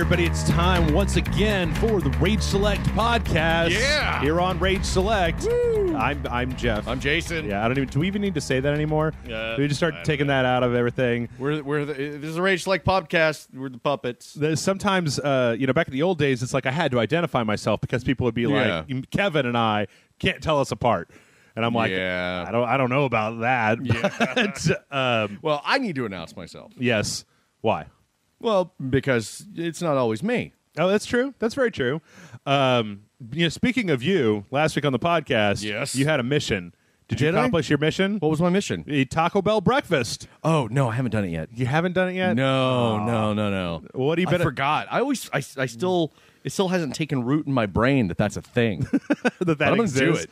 everybody. It's time once again for the Rage Select podcast. Yeah. Here on Rage Select. Woo. I'm Jeff. I'm Jason. Yeah, do we even need to say that anymore? Do we just start taking that out of everything? This is a Rage Select podcast. We're the puppets. Sometimes, back in the old days, it's like I had to identify myself because people would be like, Kevin and I can't tell us apart. And I'm like, I don't know about that. Yeah. But, well, I need to announce myself. yes. Why? Well, because it's not always me. Oh, that's true. That's very true. Speaking of you, last week on the podcast, yes, you had a mission. Did you accomplish your mission? What was my mission? The Taco Bell breakfast. Oh, no, I haven't done it yet. You haven't done it yet? No. What do you? I forgot. I still it still hasn't taken root in my brain that's a thing. that I'm exists. Gonna do it.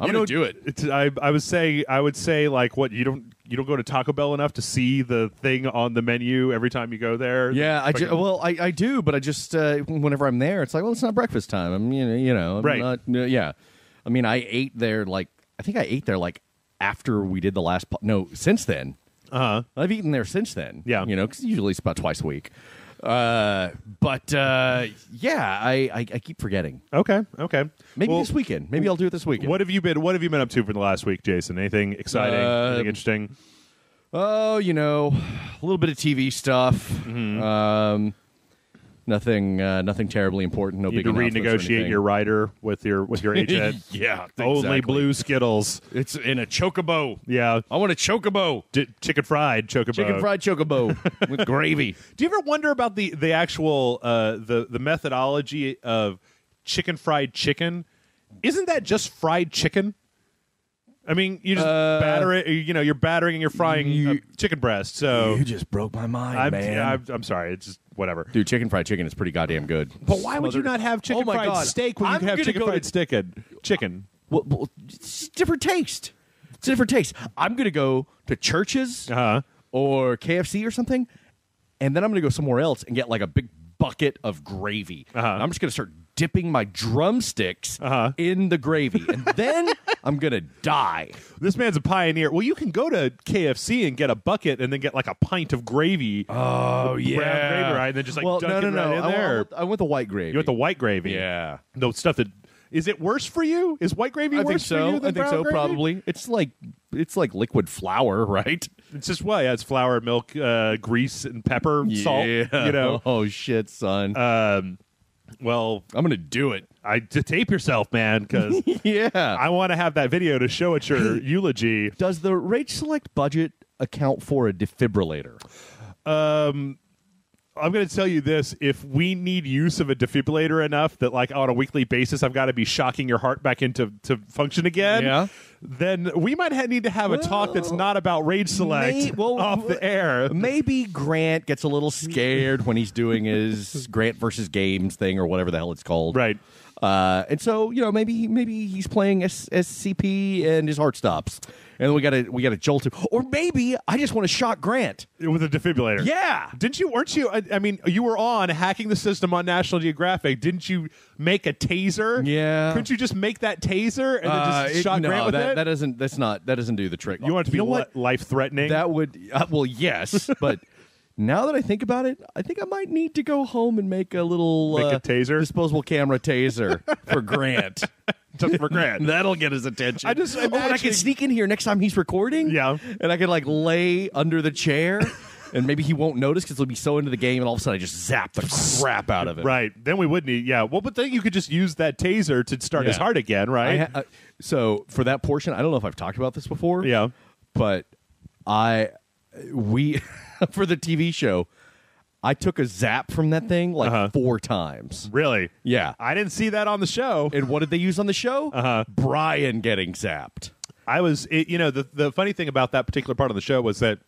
I'm gonna do it. I would say like what you don't go to Taco Bell enough to see the thing on the menu every time you go there. Yeah, I do, but I just whenever I'm there, it's like, well, it's not breakfast time. I'm I'm right. Not, yeah. I mean, I ate there after we did the last. Since then. I've eaten there since then. Yeah, because usually it's about twice a week. I keep forgetting. Okay. Maybe this weekend. Maybe I'll do it this weekend. What have you been up to for the last week, Jason? Anything exciting? Anything interesting? Oh, a little bit of TV stuff. Mm-hmm. Nothing terribly important. No big announcements or renegotiate anything. your rider with your agent. Yeah, only exactly. blue Skittles. It's in a chocobo. Yeah, I want a chocobo. Chicken fried chocobo with gravy. Do you ever wonder about the actual the methodology of chicken fried chicken? Isn't that just fried chicken? I mean, you just batter it. You're battering and you're frying chicken breast. So you just broke my mind, man. I'm sorry. It's just whatever. Dude, chicken fried chicken is pretty goddamn good. But why would you not have chicken fried steak when you can have chicken fried chicken? Well, it's different taste. It's a different taste. I'm going to go to Church's or KFC or something, and then I'm going to go somewhere else and get like a big bucket of gravy. I'm just going to start dipping my drumsticks in the gravy, and then I'm going to die. This man's a pioneer. Well, you can go to KFC and get a bucket and then get like a pint of gravy. Oh, yeah. Brown gravy, right? And then just like dunk it right in there. I went the white gravy. You went the white gravy? Yeah. No stuff that... Is it worse for you? Is white gravy worse for you than brown gravy? Probably. It's like liquid flour, right? It's just, it's flour, milk, grease, and pepper, salt. Oh, shit, son. Well, I'm going to do it. Tape yourself, man, because I want to have that video to show at your eulogy. Does the Rage Select budget account for a defibrillator? I'm going to tell you this. If we need use of a defibrillator enough that, like, on a weekly basis, I've got to be shocking your heart back into function again, then we might need to have a talk that's not about Rage Select off the air. Maybe Grant gets a little scared when he's doing his Grant versus Games thing or whatever the hell it's called. Right. And so, maybe he's playing SCP and his heart stops. And then we gotta jolt him. Or maybe I just want to shock Grant with a defibrillator. Yeah. Weren't you? I mean, you were on hacking the system on National Geographic. Didn't you make a taser? Yeah. Couldn't you just make that taser and then just shock Grant with it? That doesn't do the trick. You want it to be life-threatening? That would well, yes, but now that I think about it, I think I might need to go home and make a little a taser? disposable camera taser for Grant. Just for Grant. That'll get his attention. I just and I can sneak in here next time he's recording. Yeah. And I can lay under the chair and maybe he won't notice because he'll be so into the game and all of a sudden I just zap the crap out of it. Right. Then we would need, well, but then you could just use that taser to start his heart again, right? So for that portion, I don't know if I've talked about this before. Yeah. But we for the TV show, I took a zap from that thing 4 times. Really? Yeah. I didn't see that on the show. And what did they use on the show? Brian getting zapped. The funny thing about that particular part of the show was that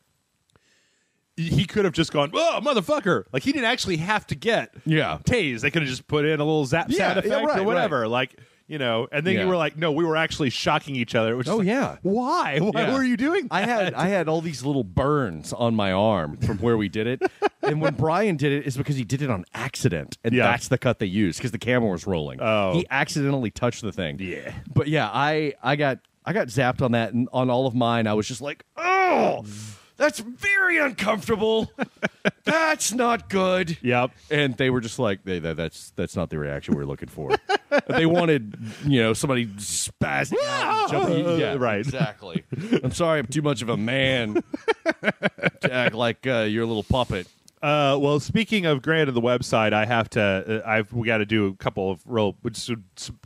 he could have just gone, oh, motherfucker. Like, he didn't actually have to get tased. They could have just put in a little zap sound effect or whatever. Right. And then you were like, no, we were actually shocking each other. Which why? Why were you doing that? I had all these little burns on my arm from where we did it. And when Brian did it, it's because he did it on accident. And that's the cut they used because the camera was rolling. Oh. He accidentally touched the thing. Yeah. But I got zapped on that, and on all of mine, I was just like, oh! That's very uncomfortable. That's not good. Yep. And they were just like, that's not the reaction we're looking for. They wanted, somebody spazzing out and jumping. Yeah, right. Exactly. I'm sorry I'm too much of a man to act like you're a little puppet. Well, speaking of Grant and the website, we got to do a couple of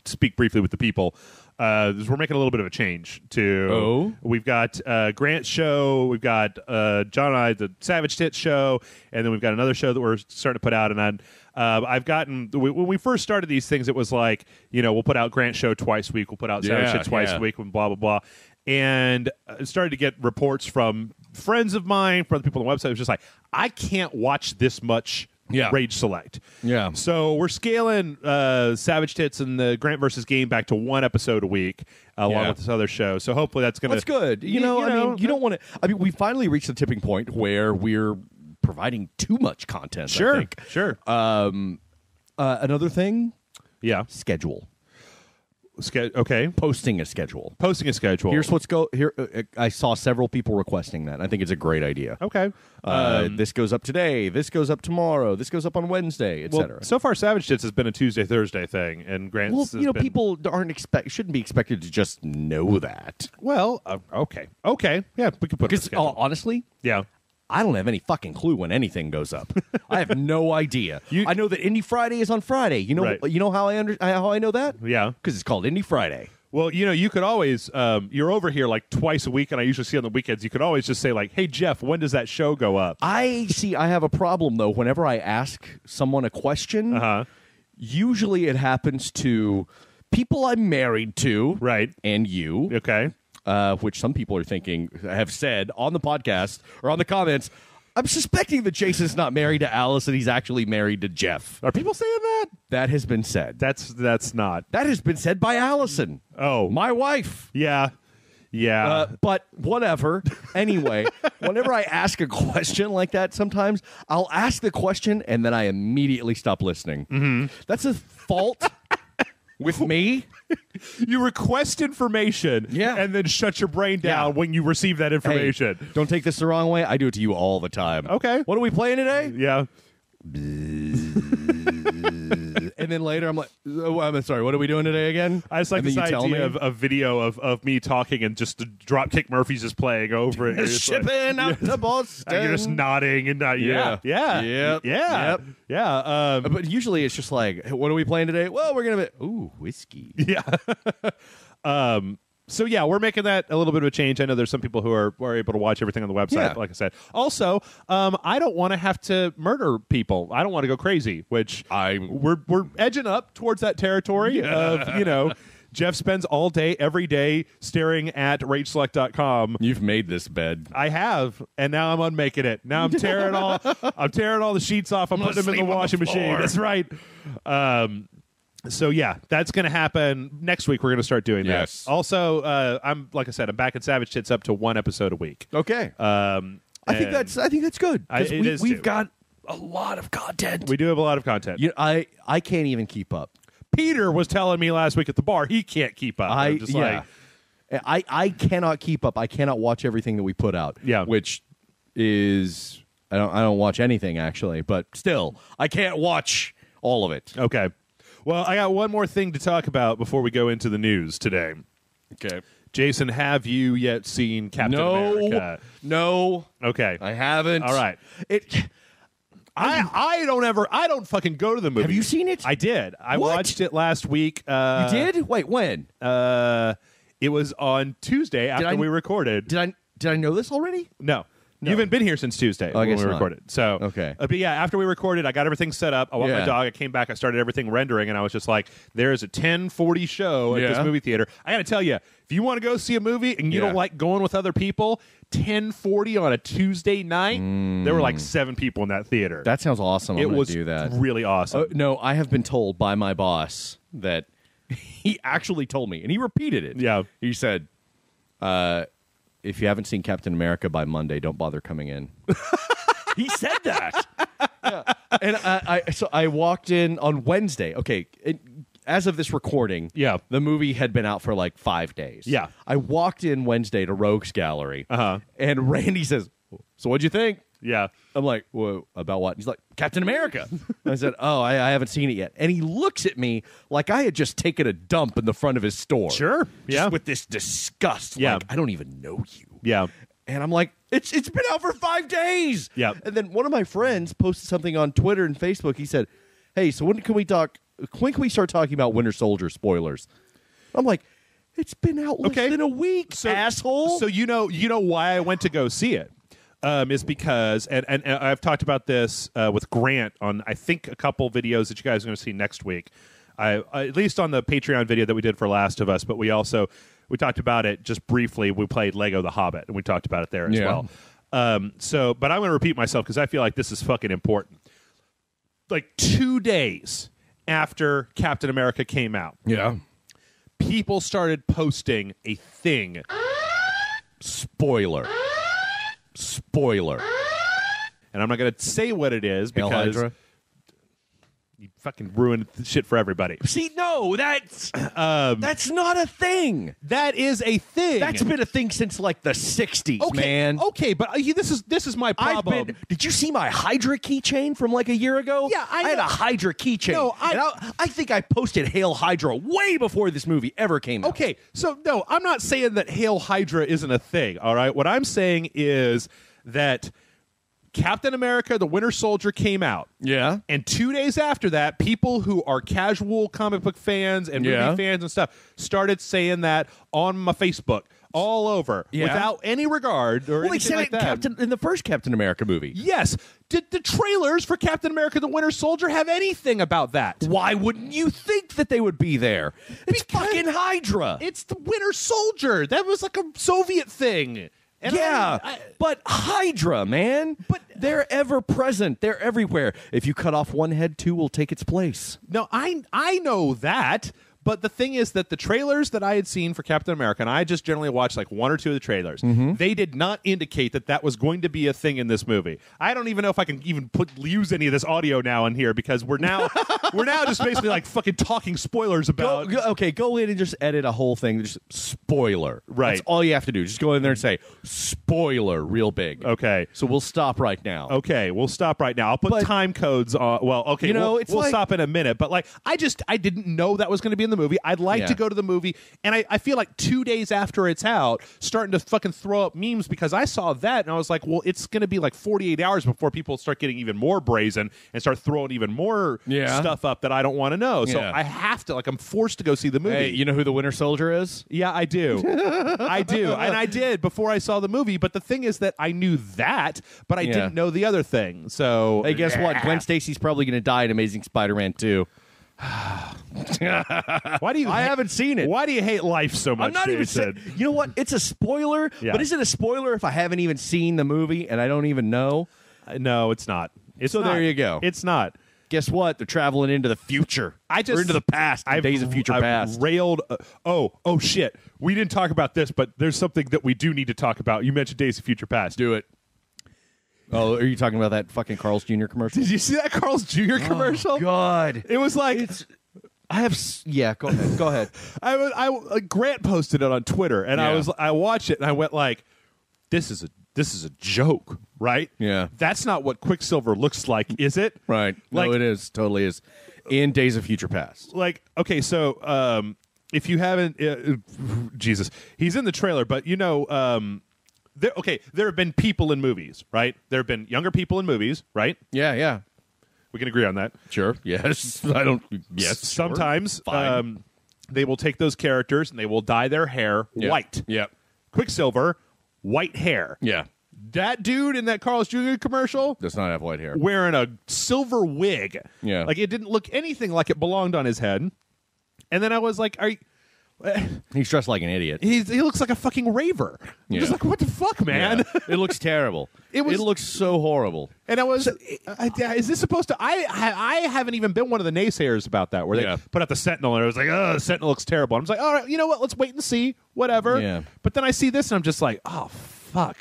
speak briefly with the people. We're making a little bit of a change we've got Grant's show, we've got John and I, the Savage Tits show, and then we've got another show that we're starting to put out. And I've gotten, when we first started these things, it was like, we'll put out Grant's show twice a week, we'll put out Savage Tits twice a week, and blah, blah, blah. And I started to get reports from friends of mine, from other people on the website. It was just like, I can't watch this much Rage Select. Yeah. So we're scaling Savage Tits and the Grant versus Game back to one episode a week, along with this other show. So hopefully that's going to... That's good. You don't want to... we finally reached the tipping point where we're providing too much content, Sure, I think. Sure. Another thing? Yeah. Schedule. Okay. Posting a schedule. Here's what's here. I saw several people requesting that. I think it's a great idea. Okay. This goes up today. This goes up tomorrow. This goes up on Wednesday, etc. So far, Savage Tits has been a Tuesday, Thursday thing, and Grant's people shouldn't be expected to just know that. Well, okay. Yeah, we can put it together. Honestly, yeah. I don't have any fucking clue when anything goes up. I have no idea. I know that Indie Friday is on Friday. You know how I know that? Yeah, because it's called Indie Friday. Well, you could always you're over here like twice a week, and I usually see on the weekends. You could always just say like, "Hey Jeff, when does that show go up?" I have a problem though. Whenever I ask someone a question, usually it happens to people I'm married to, right? And you, okay. Which some people have said on the podcast or on the comments, I'm suspecting that Jason's not married to Alice and he's actually married to Jeff. Are people saying that? That has been said. That's not. That has been said by Allison. Oh. My wife. Yeah. Yeah. But whatever. Anyway, whenever I ask a question like that, sometimes I'll ask the question and then I immediately stop listening. Mm-hmm. That's a fault with me. You request information and then shut your brain down when you receive that information. Hey, don't take this the wrong way. I do it to you all the time. Okay. What are we playing today? Yeah. And then later I'm like, oh, I'm sorry, what are we doing today again? I just like this idea of a video of me talking and just the Dropkick Murphys just playing over it. Shipping out to Boston. And you're just nodding and yeah. But usually it's just like, what are we playing today? Well, we're going to be, whiskey. Yeah. So, yeah, we're making that a little bit of a change. I know there's some people who are able to watch everything on the website, like I said. Also, I don't want to have to murder people. I don't want to go crazy, which we're edging up towards that territory of, Jeff spends all day, every day, staring at RageSelect.com. You've made this bed. I have, and now I'm unmaking it. Now I'm tearing all the sheets off. I'm putting them in the washing machine. That's right. So yeah, that's going to happen next week. We're going to start doing that. Also, I'm back at Savage Tits up to one episode a week. Okay. I think that's good. We've got a lot of content. We do have a lot of content. I can't even keep up. Peter was telling me last week at the bar he can't keep up. I cannot keep up. I cannot watch everything that we put out. Yeah, which is I don't watch anything actually, but still I can't watch all of it. Okay. Well, I got one more thing to talk about before we go into the news today. Okay. Jason, have you yet seen Captain America? No. Okay. I haven't. All right. I don't fucking go to the movie. Have you seen it? I did. I watched it last week. You did? Wait, when? It was on Tuesday after we recorded. Did I know this already? No. You haven't been here since Tuesday when we recorded. So, okay. But yeah, after we recorded, I got everything set up. I walked my dog. I came back. I started everything rendering, and I was just like, there is a 10:40 show at this movie theater. I got to tell you, if you want to go see a movie and you don't like going with other people, 10:40 on a Tuesday night, there were like 7 people in that theater. That sounds awesome. It was do that. Really awesome. No, I have been told by my boss that he actually told me, and he repeated it. Yeah. He said, if you haven't seen Captain America by Monday, don't bother coming in. He said that. Yeah. And so I walked in on Wednesday. Okay, as of this recording, the movie had been out for like 5 days. Yeah. I walked in Wednesday to Rogues Gallery, and Randy says, so what'd you think? Yeah. I'm like, well, about what? He's like, Captain America. I said, oh, I haven't seen it yet. And he looks at me like I had just taken a dump in the front of his store. Sure. Just with this disgust. Yeah. Like, I don't even know you. Yeah. And I'm like, it's been out for 5 days. Yeah. And then one of my friends posted something on Twitter and Facebook. He said, hey, so when can we start talking about Winter Soldier spoilers? I'm like, it's been out less than a week, asshole. So you know why I went to go see it. Is because, and I've talked about this with Grant on, I think, a couple videos that you guys are going to see next week. At least on the Patreon video that we did for Last of Us, but we talked about it just briefly. We played Lego The Hobbit, and we talked about it there as well. But I'm going to repeat myself because I feel like this is fucking important. Like 2 days after Captain America came out, people started posting a thing. Spoiler. And I'm not going to say what it is Hail because Hydra. you fucking ruined the shit for everybody. See, no, that's not a thing. That is a thing. That's been a thing since like the 60s, man. Okay, but this is my problem. Did you see my Hydra keychain from like a year ago? Yeah, I had know. a Hydra keychain. No, I think I posted Hail Hydra way before this movie ever came out. Okay, so no, I'm not saying that Hail Hydra isn't a thing, all right? What I'm saying is that Captain America, the Winter Soldier came out. Yeah. And 2 days after that, people who are casual comic book fans and movie fans and stuff started saying that on my Facebook all over without any regard or anything like that. In the first Captain America movie. Yes. Did the trailers for Captain America, the Winter Soldier have anything about that? Why wouldn't you think that they would be there? It's fucking Hydra. It's the Winter Soldier. That was like a Soviet thing. And but Hydra, man. But they're ever present. They're everywhere. If you cut off one head, two will take its place. No, I know that. But the thing is that the trailers that I had seen for Captain America, and I just generally watched like one or two of the trailers, they did not indicate that that was going to be a thing in this movie. I don't even know if I can even use any of this audio now in here because we're now just basically like fucking talking spoilers about. Go in and just edit a whole thing. Just spoiler. Right. That's all you have to do. Just go in there and say spoiler real big. Okay. So we'll stop right now. Okay, we'll stop right now. I'll put time codes on. Well, okay, we'll stop in a minute. But like, I didn't know that was going to be in the movie. I'd like to go to the movie, and I feel like 2 days after it's out, starting to fucking throw up memes because I saw that and I was like, well, it's going to be like 48 hours before people start getting even more brazen and start throwing even more stuff up that I don't want to know. So I have to, like, I'm forced to go see the movie. Hey, you know who the Winter Soldier is? Yeah, I do. I do. And I did before I saw the movie. But the thing is that I knew that, but I didn't know the other thing. So, hey, guess what? Gwen Stacy's probably going to die in Amazing Spider-Man 2. Why do you? I haven't seen it. Why do you hate life so much? I'm not even saying. You know what? It's a spoiler, but is it a spoiler if I haven't even seen the movie and I don't even know? No, it's not. There you go. It's not. Guess what? They're traveling into the future. or into the past. Days of Future Past. Railed. Oh shit! We didn't talk about this, but there's something that we do need to talk about. You mentioned Days of Future Past. Do it. Oh, are you talking about that fucking Carl's Jr. commercial? Did you see that Carl's Jr. commercial? Oh, God. It was like... Go ahead. Grant posted it on Twitter, and I watched it, and I went like, this is a joke, right? Yeah. That's not what Quicksilver looks like, is it? Right. Like, no, it is. Totally is. In Days of Future Past. Like, okay, so if you haven't... Jesus. He's in the trailer, but you know... there have been people in movies, right? There have been younger people in movies, right? Yeah. We can agree on that. Sure. Yes. Yes. Sometimes sure. they will take those characters and they will dye their hair white. Yeah. Quicksilver, white hair. Yeah. That dude in that Carl's Jr. commercial does not have white hair. Wearing a silver wig. Yeah. Like, it didn't look anything like it belonged on his head. And then I was like, he's dressed like an idiot. He looks like a fucking raver. I'm just like, what the fuck, man? Yeah. It looks terrible. It looks so horrible. And I was, is this supposed to? I haven't even been one of the naysayers about that, where they put out the Sentinel and it was like, oh, the Sentinel looks terrible. I'm just like, all right, you know what? Let's wait and see. Whatever. Yeah. But then I see this and I'm just like, oh fuck.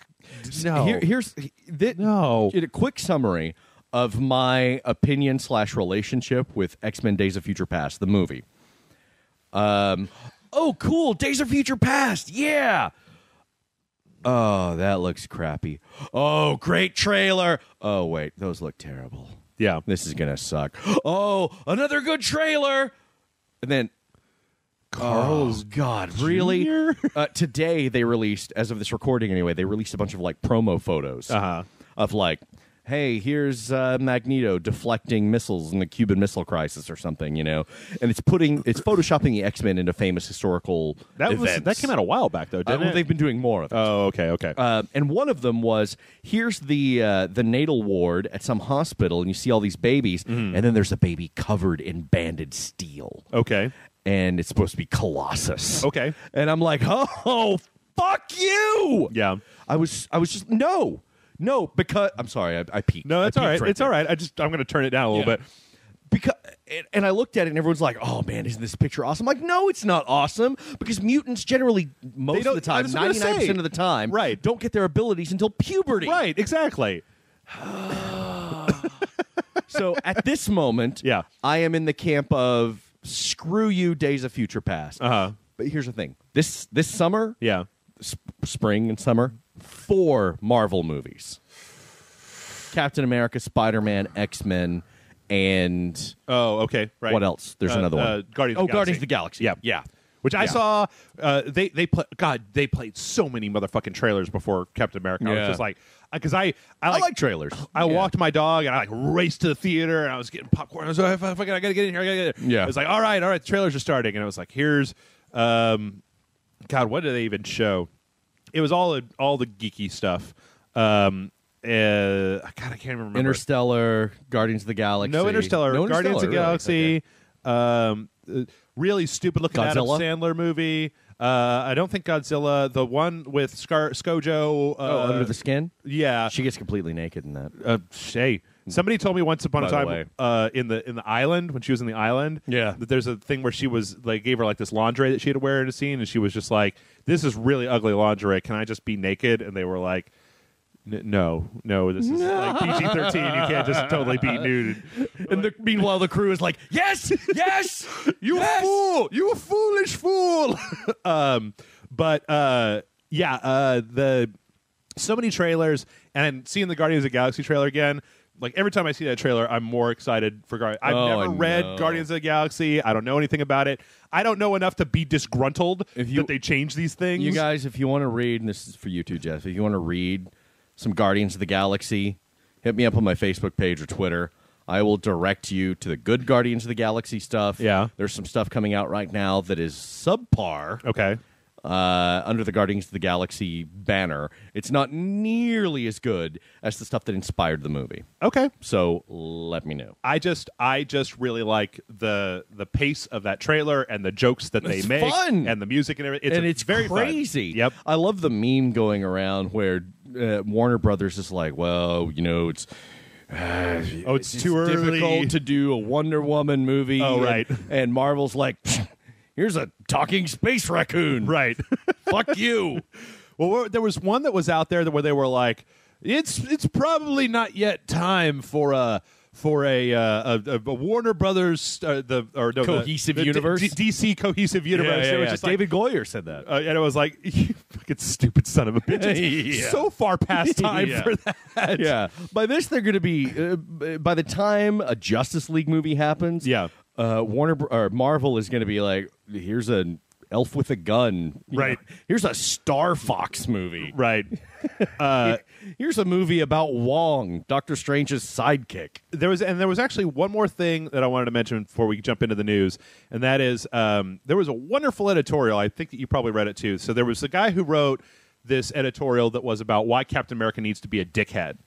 No. Here's a quick summary of my opinion / relationship with X-Men: Days of Future Past, the movie. Oh, cool. Days of Future Past. Yeah. Oh, that looks crappy. Oh, great trailer. Oh, wait, those look terrible. Yeah. This is going to suck. Oh, another good trailer. And then, Carl's God, really? Today they released, as of this recording anyway, they released a bunch of like promo photos of like, hey, here's Magneto deflecting missiles in the Cuban Missile Crisis or something, you know, and it's photoshopping the X-Men into famous historical events. That came out a while back though, didn't it? They've been doing more of it. Oh, okay. And one of them was, here's the natal ward at some hospital, and you see all these babies, and then there's a baby covered in banded steel. Okay. And it's supposed to be Colossus. Okay. And I'm like, oh, fuck you! Yeah. I was just, no, because, I'm sorry, I peeked. No, that's all right. It's all right. I'm going to turn it down a little bit. Because, and I looked at it and everyone's like, oh man, isn't this picture awesome? I'm like, no, it's not awesome, because mutants generally, most of the time, 99% of the time, right, don't get their abilities until puberty. Right, exactly. So at this moment, I am in the camp of screw you, Days of Future Past. But here's the thing. This summer, spring and summer, 4 Marvel movies. Captain America, Spider-Man, X-Men, and... Oh, okay, right. What else? There's another one. Guardians of the Galaxy. Yeah. Which I saw, they played so many motherfucking trailers before Captain America. I was just like, because I like trailers. I walked my dog and I like raced to the theater and I was getting popcorn. I was like, I gotta get in here. I gotta get in. Yeah. It was like, all right, the trailers are starting, and it was like, here's, God, what did they even show? It was all the geeky stuff. God, I can't even remember. Interstellar, Guardians of the Galaxy. No Interstellar. Guardians of the Galaxy. Okay. Really stupid looking Adam Sandler movie. I don't think Godzilla. The one with ScarJo. Under the Skin? Yeah. She gets completely naked in that. Hey, somebody told me once upon a time in the island, when she was in the island, that there's a thing where she was like, gave her like this lingerie that she had to wear in a scene, and she was just like, this is really ugly lingerie. Can I just be naked? And they were like, no, this is like PG-13. You can't just totally be nude. And meanwhile, the crew is like, yes, you fool, you a foolish fool. So many trailers, and seeing the Guardians of the Galaxy trailer again. Like every time I see that trailer, I'm more excited for Guardians. I've never read Guardians of the Galaxy. I don't know anything about it. I don't know enough to be disgruntled that they change these things. You guys, if you want to read, and this is for you too, Jeff, if you want to read some Guardians of the Galaxy, hit me up on my Facebook page or Twitter. I will direct you to the good Guardians of the Galaxy stuff. Yeah. There's some stuff coming out right now that is subpar. Okay. Under the Guardians of the Galaxy banner. It's not nearly as good as the stuff that inspired the movie. Okay. So let me know. I just really like the pace of that trailer and the jokes that they make and the music and everything. It's very crazy. Fun. Yep. I love the meme going around where Warner Brothers is like, well, you know, it's too early. Difficult to do a Wonder Woman movie. Oh, right. And Marvel's like, here's a talking space raccoon. Right. Fuck you. Well, there was one that was out there where they were like, it's probably not yet time for a Warner Brothers cohesive universe, DC cohesive universe. Yeah, it was just like, David Goyer said that, and it was like, you fucking stupid son of a bitch. It's so far past time for that. Yeah. By this, they're going to be by the time a Justice League movie happens. Yeah. Marvel is going to be like, here's an elf with a gun. Right. Here's a Star Fox movie. Right. Here's a movie about Wong, Doctor Strange's sidekick. There was actually one more thing that I wanted to mention before we jump into the news, and that is there was a wonderful editorial. I think that you probably read it too. So there was a guy who wrote this editorial that was about why Captain America needs to be a dickhead.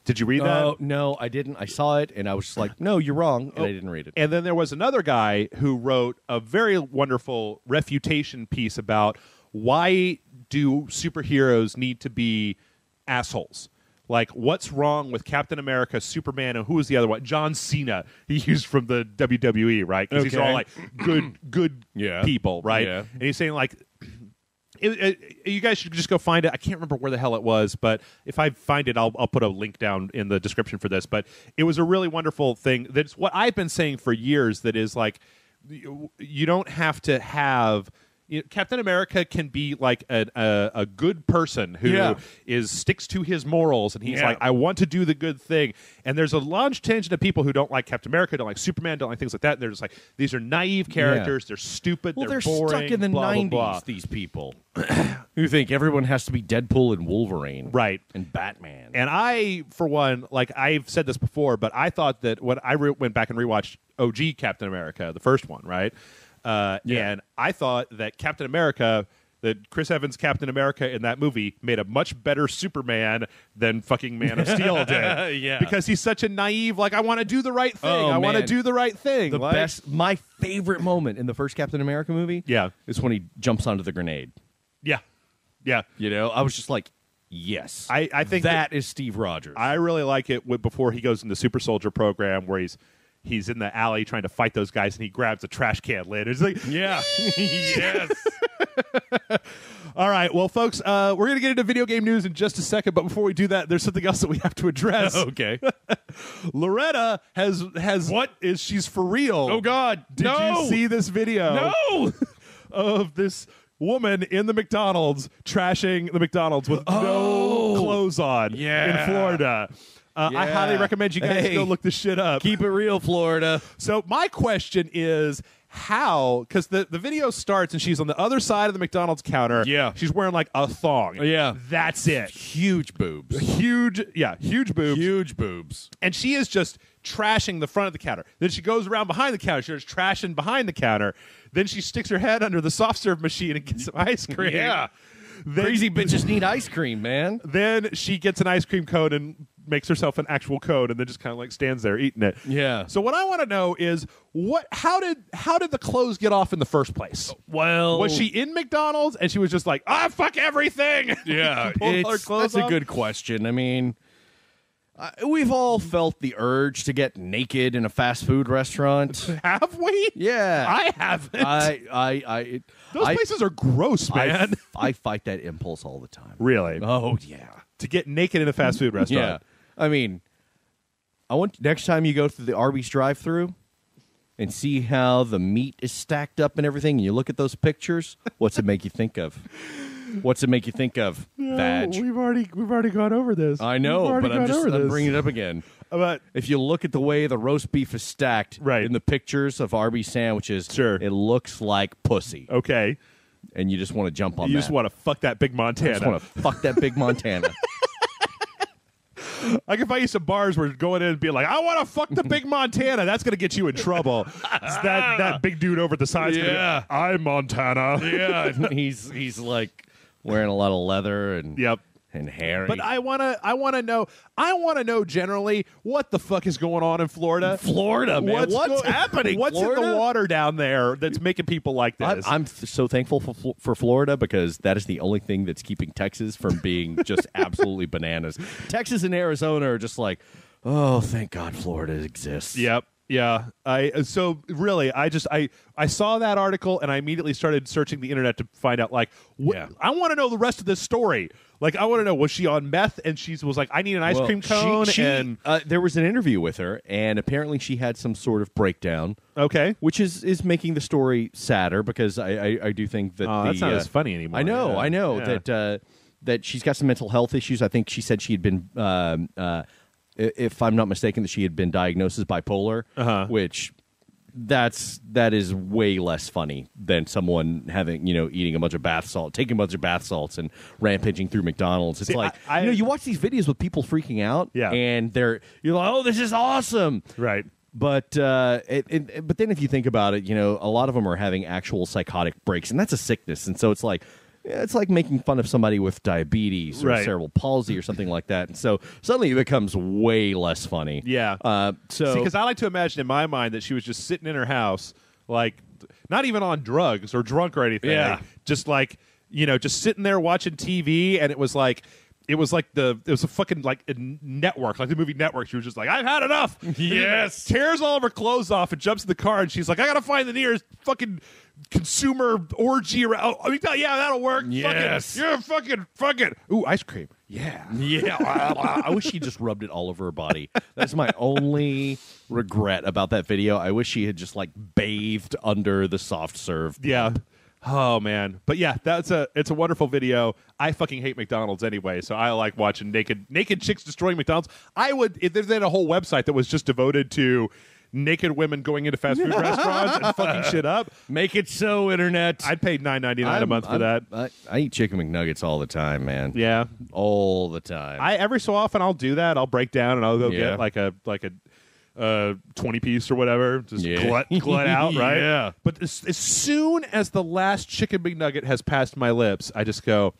Did you read that? Oh, no, I didn't. I saw it, and I was just like, no, you're wrong, and I didn't read it. And then there was another guy who wrote a very wonderful refutation piece about why do superheroes need to be assholes? Like, what's wrong with Captain America, Superman, and who was the other one? John Cena, he used from the WWE, right? Because these are all, like, good people, right? Yeah. And he's saying, like... you guys should just go find it. I can't remember where the hell it was, but if I find it, I'll put a link down in the description for this. But it was a really wonderful thing. That's what I've been saying for years. That is like, you don't have to have Captain America can be like a good person who sticks to his morals, and he's like, I want to do the good thing. And there's a large contingent of people who don't like Captain America, don't like Superman, don't like things like that. And they're just like, these are naive characters. They're stupid. Well, they're boring. Stuck in the blah, 90s. Blah, blah. These people who think everyone has to be Deadpool and Wolverine, right, and Batman. And I, for one, like I've said this before, but I thought that when I went back and rewatched OG Captain America, the first one, right, and I thought that Captain America. That Chris Evans' Captain America in that movie made a much better Superman than fucking Man of Steel did. Because he's such a naive, like, I want to do the right thing. I want to do the right thing. My favorite moment in the first Captain America movie is when he jumps onto the grenade. Yeah. You know, I was just like, yes. I think that is Steve Rogers. I really like it before he goes into Super Soldier program where he's in the alley trying to fight those guys and he grabs a trash can lid. It's like, yes. All right, well, folks, we're going to get into video game news in just a second, but before we do that, there's something else that we have to address. Okay. Loretta has what? She's for real. Oh, God. Did you see this video? No! Of this woman in the McDonald's trashing the McDonald's with no clothes on in Florida. I highly recommend you guys go look this shit up. Keep it real, Florida. So my question is, how, because the video starts and she's on the other side of the McDonald's counter. Yeah. She's wearing like a thong. Yeah. That's it. Huge boobs. Huge boobs. Huge boobs. And she is just trashing the front of the counter. Then she goes around behind the counter. She's trashing behind the counter. Then she sticks her head under the soft serve machine and gets some ice cream. Yeah. Then, crazy bitches need ice cream, man. Then she gets an ice cream cone and makes herself an actual cone and then just kind of like stands there eating it. Yeah. So what I want to know is how did the clothes get off in the first place? Well, was she in McDonald's and she was just like, fuck everything? Yeah. That's a good question. I mean, we've all felt the urge to get naked in a fast food restaurant. Have we? Yeah. I haven't. Those places are gross, man. I fight that impulse all the time. Really? Oh, yeah. To get naked in a fast food restaurant. Yeah. I mean, I want next time you go through the Arby's drive-thru and see how the meat is stacked up and everything, and you look at those pictures, what's it make you think of? What's it make you think of? Vag. We've already gone over this. I know, but I'm bringing it up again. But if you look at the way the roast beef is stacked in the pictures of Arby's sandwiches, it looks like pussy. Okay. And you just want to jump on that. You just want to fuck that big Montana. I just want to fuck that big Montana. I can find you some bars where going in and being like, I want to fuck the big Montana. That's going to get you in trouble. It's that big dude over at the side. Yeah. I'm Montana. Yeah. He's like wearing a lot of leather and and hairy. But I want to know generally what the fuck is going on in Florida. Florida, man. What's happening? What's Florida? in the water down there that's making people like this? I'm so thankful for Florida because that is the only thing that's keeping Texas from being just absolutely bananas. Texas and Arizona are just like, oh, thank God Florida exists. Yep. Yeah. I saw that article and I immediately started searching the internet to find out I want to know the rest of this story. Like, I want to know, was she on meth and she was like, I need an ice cream cone? And there was an interview with her, and apparently she had some sort of breakdown. Okay. Which is making the story sadder because I do think that that's not as funny anymore. I know that she's got some mental health issues. I think she said she had been, if I'm not mistaken, that she had been diagnosed as bipolar, which... That is way less funny than someone having, eating a bunch of bath salt, taking a bunch of bath salts and rampaging through McDonald's. It's you watch these videos with people freaking out, and you're like, oh, this is awesome, right? But but then if you think about it, a lot of them are having actual psychotic breaks, and that's a sickness, and so it's like. It's like making fun of somebody with diabetes or cerebral palsy or something like that. And so suddenly it becomes way less funny. Yeah. Because I like to imagine in my mind that she was just sitting in her house, like, not even on drugs or drunk or anything. Yeah. Just like, just sitting there watching TV, and it was a fucking like a network, like the movie Network. She was just like, I've had enough. Yes. Tears all of her clothes off and jumps in the car, and she's like, I gotta find the nearest fucking consumer orgy around. I mean, yeah, that'll work. Yes. Fuck it. Ooh, ice cream. Yeah. I wish she just rubbed it all over her body. That's my only regret about that video. I wish she had just like bathed under the soft serve. Yeah. Oh man, but yeah, it's a wonderful video. I fucking hate McDonald's anyway, so I like watching naked chicks destroying McDonald's. I would if there's a whole website that was just devoted to naked women going into fast food restaurants and fucking shit up. Make it so, internet. I'd pay $9.99 a month for that. I eat chicken McNuggets all the time, man. Yeah, all the time. Every so often I'll do that. I'll break down and I'll go get like a 20-piece or whatever, just glut out, right? Yeah. But as soon as the last chicken McNugget has passed my lips, I just go,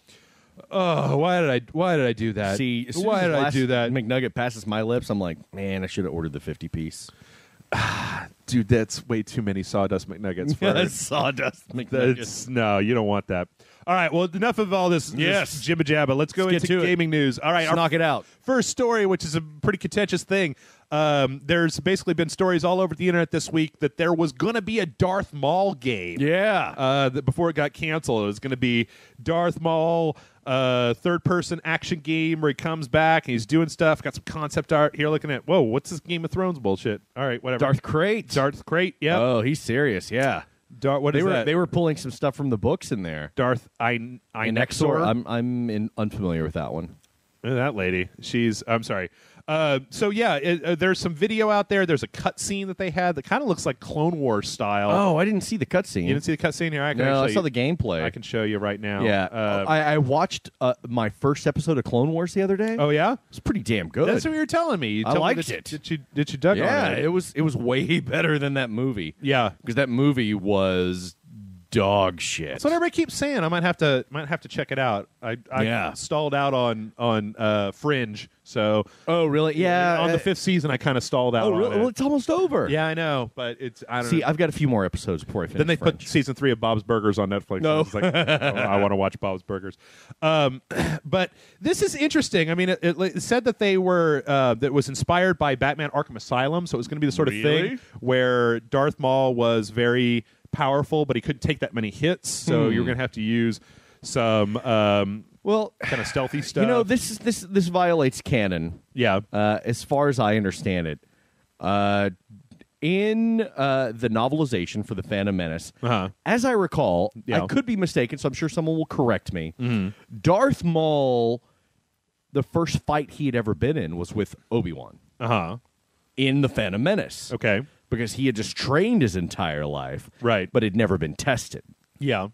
"Oh, why did I do that? See, why did I do that?" McNugget passes my lips, I'm like, man, I should have ordered the 50-piece. Dude, that's way too many sawdust McNuggets. For sawdust McNuggets. No, you don't want that. All right, well, enough of all this jibba jabba. Let's go into gaming news. All right, knock it out. First story, which is a pretty contentious thing. There's basically been stories all over the internet this week that there was going to be a Darth Maul game. Yeah. Before it got canceled, it was going to be Darth Maul, third-person action game where he comes back and he's doing stuff. Got some concept art here. Looking at what's this Game of Thrones bullshit? All right, whatever. Darth Crate. Yeah. Oh, he's serious. Yeah. What is that? They were pulling some stuff from the books in there. Darth Inexor. I'm unfamiliar with that one. That lady. I'm sorry. So yeah, there's some video out there. There's a cutscene that they had that kind of looks like Clone Wars style. Oh, I didn't see the cutscene. You didn't see the cutscene here? I saw the gameplay. I can show you right now. Yeah, I watched my first episode of Clone Wars the other day. Oh yeah, it's pretty damn good. That's what you were telling me. I liked it. Did you dug on it? Yeah, it was way better than that movie. Yeah, because that movie was dog shit. That's what everybody keeps saying. I might have to check it out. I stalled out on Fringe. So really? Yeah. On the 5th season, I kind of stalled out. Oh really? Well, it's almost over. Yeah, I know, but I don't know. I've got a few more episodes before I finish. Then they Fringe. put season 3 of Bob's Burgers on Netflix. No, it's like, I want to watch Bob's Burgers. But this is interesting. I mean, it said that they were that was inspired by Batman: Arkham Asylum, so it was going to be the sort of thing where Darth Maul was very powerful, but he couldn't take that many hits, so you're going to have to use some kind of stealthy stuff. You know, this violates canon. Yeah, as far as I understand it, in the novelization for the Phantom Menace, as I recall, I could be mistaken, so I'm sure someone will correct me. Mm-hmm. Darth Maul, the first fight he had ever been in was with Obi-Wan. In the Phantom Menace. Okay. Because he had just trained his entire life, right? But had never been tested. Yeah,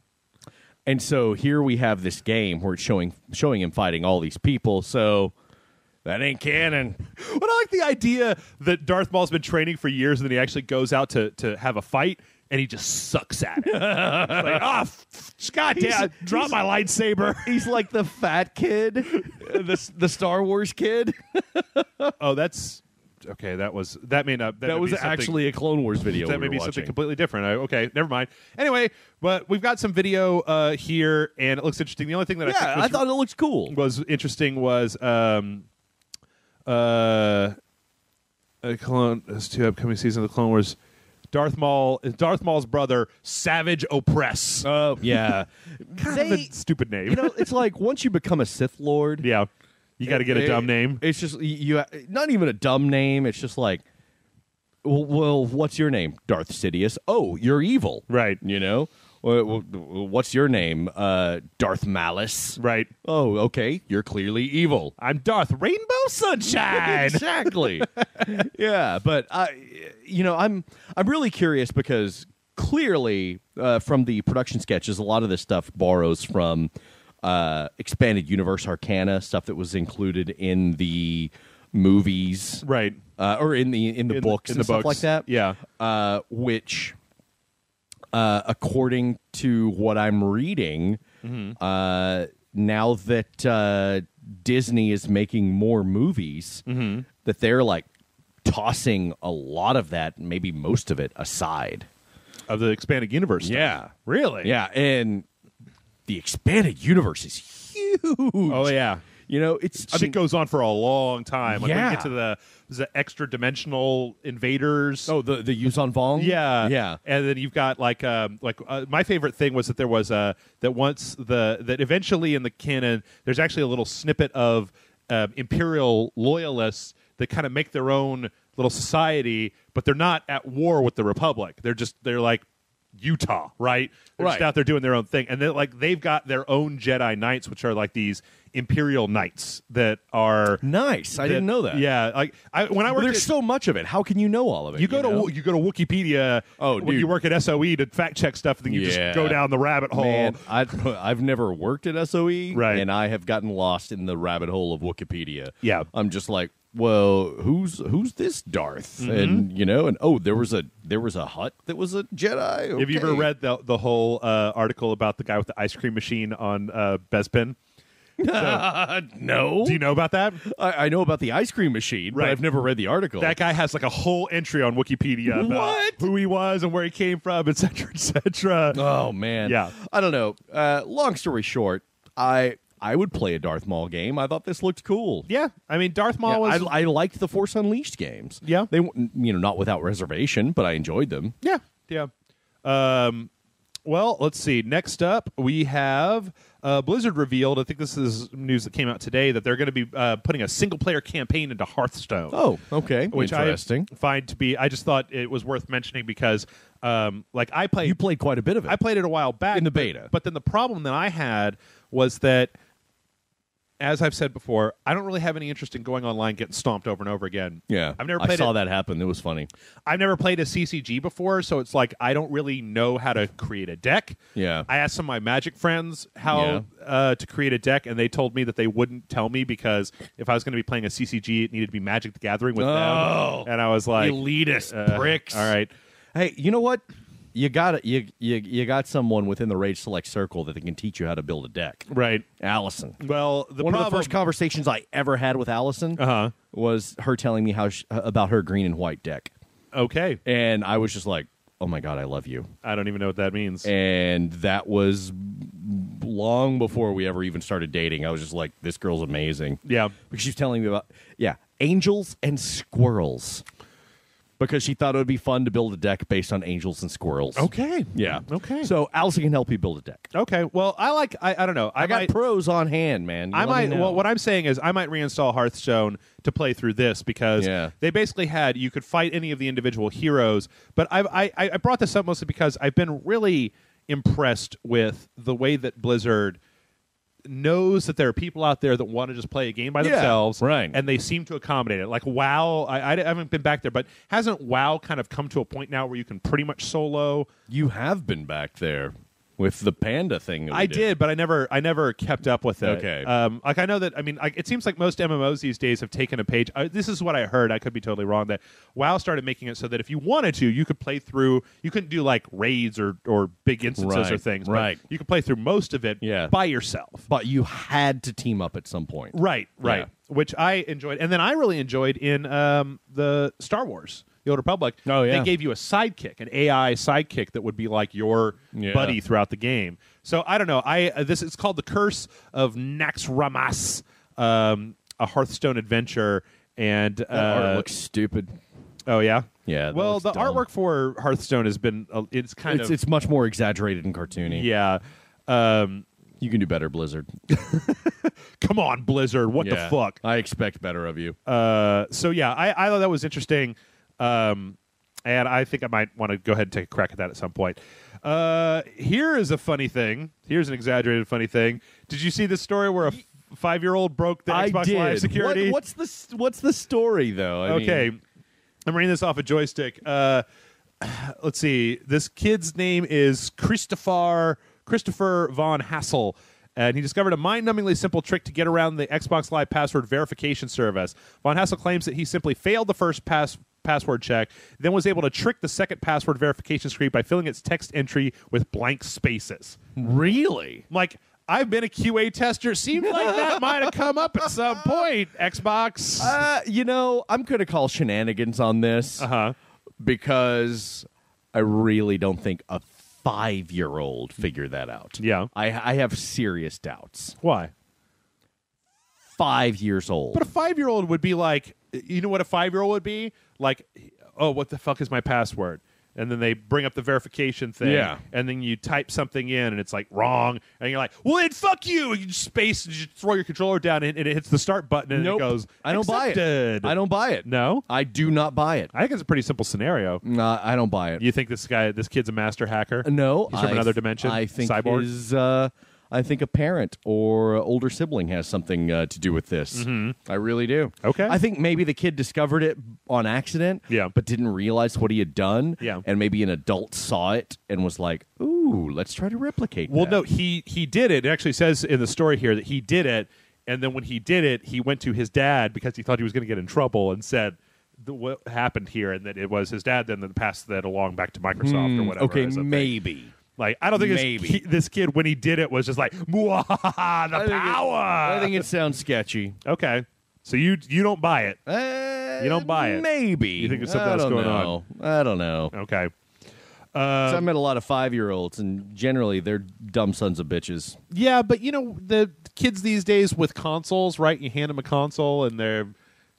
and so here we have this game where it's showing him fighting all these people. So that ain't canon. But I like the idea that Darth Maul's been training for years, and then he actually goes out to have a fight, and he just sucks at it. Like, goddamn, drop my lightsaber. He's like the fat kid, the Star Wars kid. Oh, that's. Okay, that was actually a Clone Wars video. That may be something completely different. Okay, never mind. Anyway, but we've got some video here, and it looks interesting. The only thing that I thought it looks cool was interesting was there's 2 upcoming seasons of the Clone Wars. Darth Maul's brother, Savage Opress. Oh yeah, kind of a stupid name. You know, it's like once you become a Sith Lord, yeah. You got to get a dumb name. It's just not even a dumb name. It's just like, well, what's your name? Darth Sidious. Oh, you're evil, right? You know, what's your name? Darth Malice, right? Oh, okay, you're clearly evil. I'm Darth Rainbow Sunshine. Exactly. Yeah, but I'm really curious because clearly from the production sketches, a lot of this stuff borrows from. Expanded universe arcana stuff that was included in the movies, right? Or in the books and stuff like that. Yeah, which, according to what I'm reading, now that Disney is making more movies, that they're like tossing a lot of that, maybe most of it, aside of the expanded universe stuff. Yeah, really. Yeah, and. The expanded universe is huge. Oh yeah, you know shit goes on for a long time. Like yeah. when you get to the extra dimensional invaders. Oh, the Yuuzhan Vong. Yeah. And then you've got my favorite thing was that there was that eventually in the canon there's actually a little snippet of Imperial loyalists that kind of make their own little society, but they're not at war with the Republic. They're like Utah, right? They're just out there doing their own thing, and then like they've got their own Jedi Knights, which are like these Imperial Knights that are nice. I didn't know that. Yeah, like when I worked, there's so much of it. How can you know all of it? You go to Wikipedia. Oh, when you work at SOE to fact check stuff, then you just go down the rabbit hole. Man, I've never worked at SOE, right? And I have gotten lost in the rabbit hole of Wikipedia. Yeah, I'm just like, well, who's this Darth? And there was a Hutt that was a Jedi. Okay. Have you ever read the whole article about the guy with the ice cream machine on Bespin? No. Do you know about that? I know about the ice cream machine, but I've never read the article. That guy has like a whole entry on Wikipedia about who he was and where he came from, etc., etc. Oh man, yeah. I don't know. Long story short, I would play a Darth Maul game. I thought this looked cool. Yeah, I mean Darth Maul was. I liked the Force Unleashed games. Yeah, they not without reservation, but I enjoyed them. Yeah, yeah. Well, let's see. Next up, we have Blizzard revealed, I think this is news that came out today, that they're going to be putting a single-player campaign into Hearthstone. Oh, okay. Which interesting. I find to be, I just thought it was worth mentioning because, You played quite a bit of it. I played it a while back. In the beta. But then the problem that I had was that, as I've said before, I don't really have any interest in going online getting stomped over and over again. Yeah, I saw that happen. It was funny. I've never played a CCG before, so it's like I don't really know how to create a deck. Yeah. I asked some of my Magic friends how to create a deck, and they told me that they wouldn't tell me because if I was going to be playing a CCG, it needed to be Magic the Gathering with them. And I was like, elitist pricks. All right. Hey, you know what? You got it. You got someone within the Rage Select circle that can teach you how to build a deck. Right, Allison. Well, one of the first conversations I ever had with Allison was her telling me about her green and white deck. Okay, and I was just like, "Oh my god, I love you." I don't even know what that means. And that was long before we ever even started dating. I was just like, "This girl's amazing." Yeah, because she's telling me about angels and squirrels. Because she thought it would be fun to build a deck based on angels and squirrels. Okay. Yeah. Okay. So Allison can help you build a deck. Okay. Well, I don't know. I got pros on hand, man. Well, what I'm saying is I might reinstall Hearthstone to play through this because they basically you could fight any of the individual heroes. But I brought this up mostly because I've been really impressed with the way that Blizzard knows that there are people out there that want to just play a game by themselves, right? And they seem to accommodate it. Like WoW, I haven't been back there, but hasn't WoW kind of come to a point now where you can pretty much solo? You have been back there with the panda thing. I did, but I never kept up with it. Okay, like I know that. I mean, it seems like most MMOs these days have taken a page. This is what I heard. I could be totally wrong. That WoW started making it so that if you wanted to, you could play through. You couldn't do like raids or big instances or things. Right. But you could play through most of it by yourself. But you had to team up at some point. Right. Yeah. Which I enjoyed, and then I really enjoyed in the Star Wars. The Old Republic, they gave you a sidekick, an AI sidekick that would be like your buddy throughout the game. So I don't know. It's called The Curse of Naxxramas, a Hearthstone adventure, and that art looks stupid. Oh yeah, yeah. Well, the artwork for Hearthstone has been it's much more exaggerated and cartoony. Yeah. You can do better, Blizzard. Come on, Blizzard. What the fuck? I expect better of you. So yeah, I thought that was interesting. And I think I might want to go ahead and take a crack at that at some point. Here is a funny thing. Here's an exaggerated funny thing. Did you see this story where a 5-year-old broke the Xbox Live security? What's the story though? Okay, I'm reading this off a joystick. Let's see. This kid's name is Christopher von Hassel. And he discovered a mind-numbingly simple trick to get around the Xbox Live password verification service. Von Hassel claims that he simply failed the first password check, then was able to trick the second password verification screen by filling its text entry with blank spaces. Really? Like, I've been a QA tester. Seems like that might have come up at some point, Xbox. I'm going to call shenanigans on this because I really don't think a 5-year-old figure that out. Yeah. I have serious doubts. Why? 5 years old. But a 5-year-old would be like, you know what a 5-year-old would be? Like, oh, what the fuck is my password? and then they bring up the verification thing, and then you type something in, and it's like wrong, and you're like, well, then fuck you, and you just space, and you just throw your controller down, and it hits the start button, and it goes, I don't buy it. I don't buy it. No? I do not buy it. I think it's a pretty simple scenario. I don't buy it. You think this kid's a master hacker? No. He's from another dimension? I think Cyborg? I think a parent or older sibling has something to do with this. I really do. Okay. I think maybe the kid discovered it on accident, but didn't realize what he had done. Yeah. And maybe an adult saw it and was like, ooh, let's try to replicate Well, that. no, he did it. It actually says in the story here that he did it, and then when he did it, he went to his dad because he thought he was going to get in trouble and said what happened here, and that it was his dad then that passed that along back to Microsoft or whatever. Okay, maybe. Like, I don't think this kid, when he did it, was just like, "Mwahaha, the power." I think it sounds sketchy. Okay. So you don't buy it. You don't buy it. Maybe. You think there's something else going on? I don't know. Okay. So I met a lot of 5-year-olds, and generally they're dumb sons of bitches. Yeah, but the kids these days with consoles, right? You hand them a console, and they're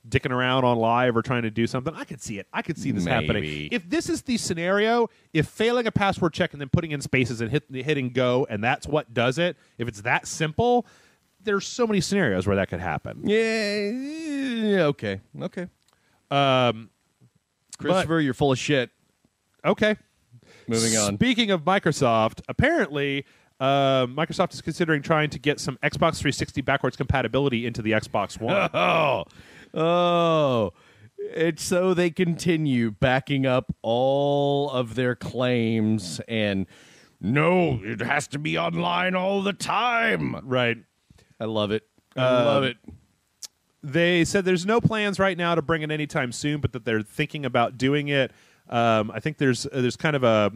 dicking around on live or trying to do something. I could see it. I could see this happening. If this is the scenario, if failing a password check and then putting in spaces and hitting go, and that's what does it, if it's that simple, there's so many scenarios where that could happen. Yeah, okay. Christopher, you're full of shit. Okay. Moving on. Speaking of Microsoft, apparently Microsoft is considering trying to get some Xbox 360 backwards compatibility into the Xbox One. Oh, it's so they continue backing up all of their claims and no, it has to be online all the time. Right. I love it. I love it. They said there's no plans right now to bring it anytime soon, but that they're thinking about doing it. I think there's kind of a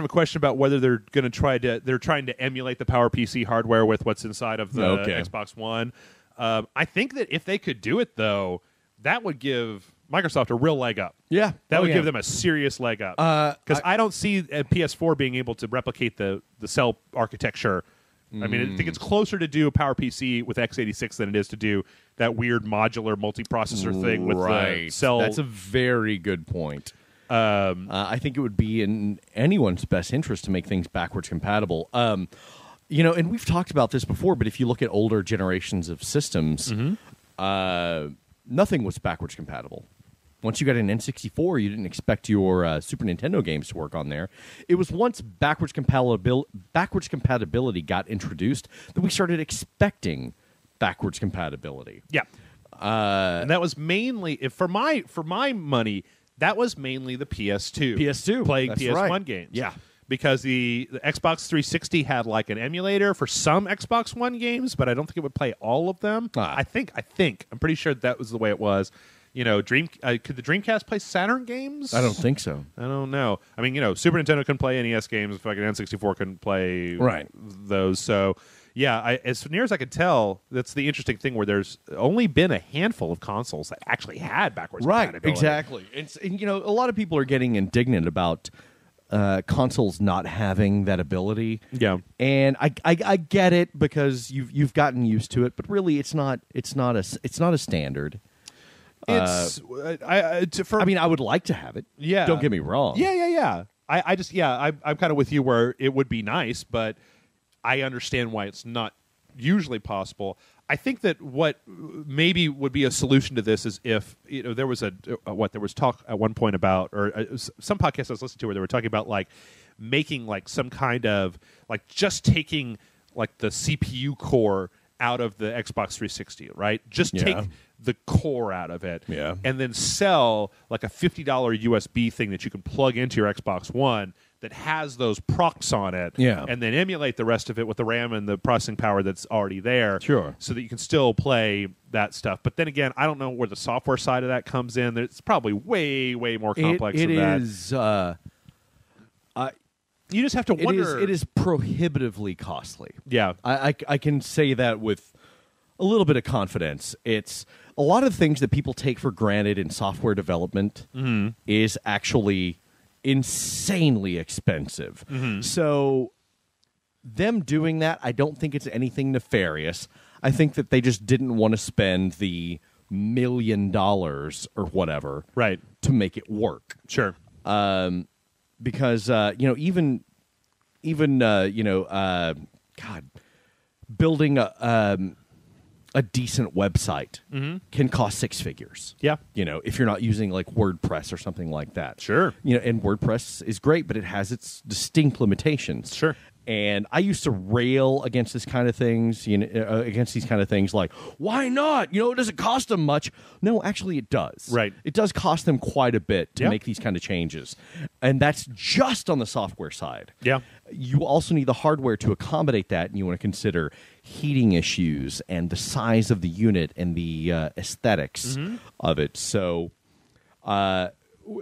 question about whether they're going to they're trying to emulate the PowerPC hardware with what's inside of the Xbox One. I think that if they could do it, though, that would give Microsoft a real leg up. Yeah. That would give them a serious leg up. Because I don't see a PS4 being able to replicate the cell architecture. I mean, I think it's closer to do a PowerPC with x86 than it is to do that weird modular multiprocessor thing with the cell. That's a very good point. I think it would be in anyone's best interest to make things backwards compatible. And we've talked about this before, but if you look at older generations of systems, nothing was backwards compatible. Once you got an N64, you didn't expect your Super Nintendo games to work on there. It was once backwards compatibility got introduced that we started expecting backwards compatibility. Yeah. And that was mainly, for my money, that was mainly the PS2 playing PS1 games. Yeah. Because the Xbox 360 had like an emulator for some Xbox One games, but I don't think it would play all of them. I'm pretty sure that was the way it was. Could the Dreamcast play Saturn games? I don't think so. I don't know. I mean, Super Nintendo couldn't play NES games. Fucking N64 couldn't play those. So, yeah, as near as I could tell, that's the interesting thing where there's only been a handful of consoles that actually had backwards compatibility. Exactly. And a lot of people are getting indignant about consoles not having that ability. Yeah. And I get it because you've gotten used to it, but really it's not a standard. I would like to have it. Yeah. Don't get me wrong. Yeah. I'm kind of with you where it would be nice, but I understand why it's not usually possible. I think that what maybe would be a solution to this is if there was there was talk at one point about, or some podcast I was listening to where they were talking about like making like some kind of like just taking like the CPU core out of the Xbox 360, right? Just take the core out of it, and then sell like a $50 USB thing that you can plug into your Xbox One that has those procs on it, and then emulate the rest of it with the RAM and the processing power that's already there, so that you can still play that stuff. But then again, I don't know where the software side of that comes in. It's probably way, way more complex than that. It is. You just have to wonder. It is prohibitively costly. Yeah. I can say that with a little bit of confidence. It's a lot of things that people take for granted in software development is actually insanely expensive. So them doing that, I don't think it's anything nefarious. I think that they just didn't want to spend the million or whatever, right, to make it work. Sure. Because even God, building a decent website can cost six figures. Yeah. If you're not using like WordPress or something like that. Sure. And WordPress is great, but it has its distinct limitations. Sure. And I used to rail against this kind of things, against these kind of things like, why not? It doesn't cost them much. No, actually it does. Right. It does cost them quite a bit to make these kind of changes. And that's just on the software side. Yeah. You also need the hardware to accommodate that, and you want to consider heating issues and the size of the unit and the aesthetics of it. So, a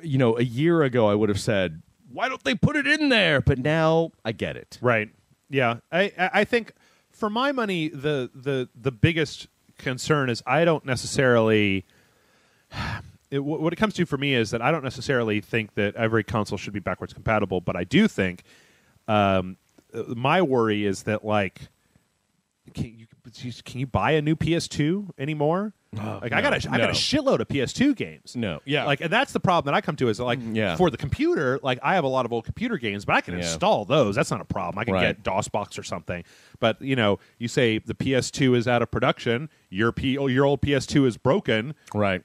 year ago I would have said, why don't they put it in there? But now I get it. Right. Yeah. I think for my money, the biggest concern is I don't necessarily... what it comes to for me is that I don't necessarily think that every console should be backwards compatible, but I do think my worry is that, like, can you buy a new PS2 anymore? I got a shitload of PS2 games. No, yeah, and that's the problem that I come to is like for the computer, like I have a lot of old computer games, but I can install those. That's not a problem. I can get DOSBox or something. But you say the PS2 is out of production. Your old PS2 is broken. Right.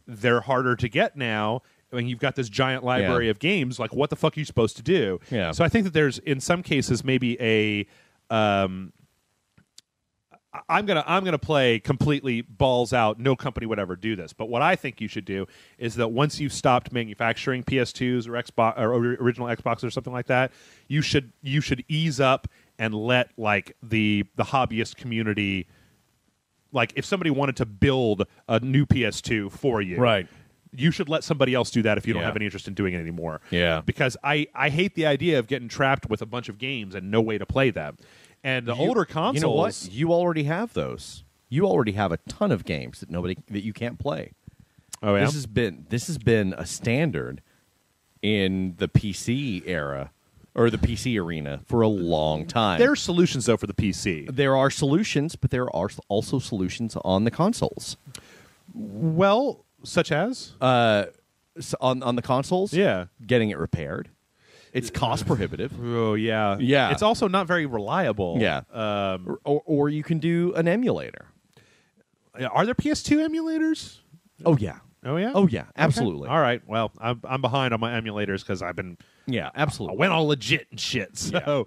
They're harder to get now. I mean, you've got this giant library of games. Like, what the fuck are you supposed to do? Yeah. So I think that there's, in some cases, maybe a. I'm gonna play completely balls out. No company would ever do this. But what I think you should do is that once you've stopped manufacturing PS2s or Xbox or original Xbox or something like that, you should ease up and let like the hobbyist community. Like, if somebody wanted to build a new PS2 for you, right, you should let somebody else do that if you don't have any interest in doing it anymore. Yeah. Because I hate the idea of getting trapped with a bunch of games and no way to play them. And the older consoles... You know what? You already have those. You already have a ton of games that you can't play. Oh, yeah? This has been a standard in the PC era, or the PC arena, for a long time. There are solutions, though, for the PC. There are solutions, but there are also solutions on the consoles. Well, such as? On the consoles? Yeah. Getting it repaired. It's cost prohibitive. Oh, yeah. Yeah. It's also not very reliable. Yeah. Or you can do an emulator. Are there PS2 emulators? Oh, yeah. Oh, yeah? Oh, yeah. Absolutely. Okay. All right. Well, I'm behind on my emulators because I've been... Yeah, absolutely. I went all legit and shit. So,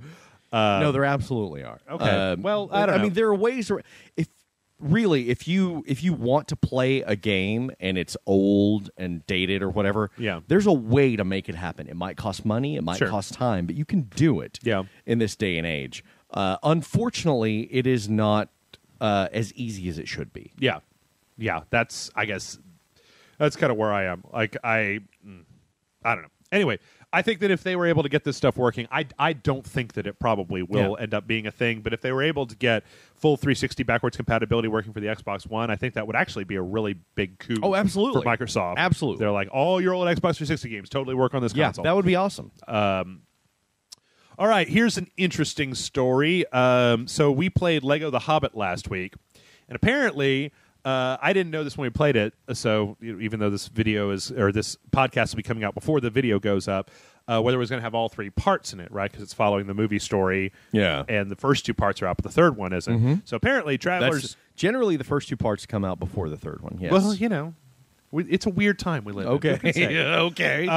no, there absolutely are. Okay. Well, I don't know. I mean, there are ways where... If you want to play a game and it's old and dated or whatever, there's a way to make it happen. It might cost money, it might cost time, but you can do it in this day and age. Unfortunately, it is not as easy as it should be. Yeah. I guess that's kind of where I am. Like, I don't know. Anyway, I think that if they were able to get this stuff working, I don't think that it probably will end up being a thing, but if they were able to get full 360 backwards compatibility working for the Xbox One, I think that would actually be a really big coup for Microsoft. Absolutely. They're like, all your old Xbox 360 games totally work on this console. Yeah, that would be awesome. All right, here's an interesting story. So we played Lego The Hobbit last week, and apparently... I didn't know this when we played it, so even though this podcast will be coming out before the video goes up, whether it was going to have all three parts in it, right? Because it's following the movie story. Yeah. And the first two parts are out, but the third one isn't. Mm-hmm. So apparently Travelers... Generally, the first two parts come out before the third one, yes. Well, it's a weird time we live in. Okay. Okay.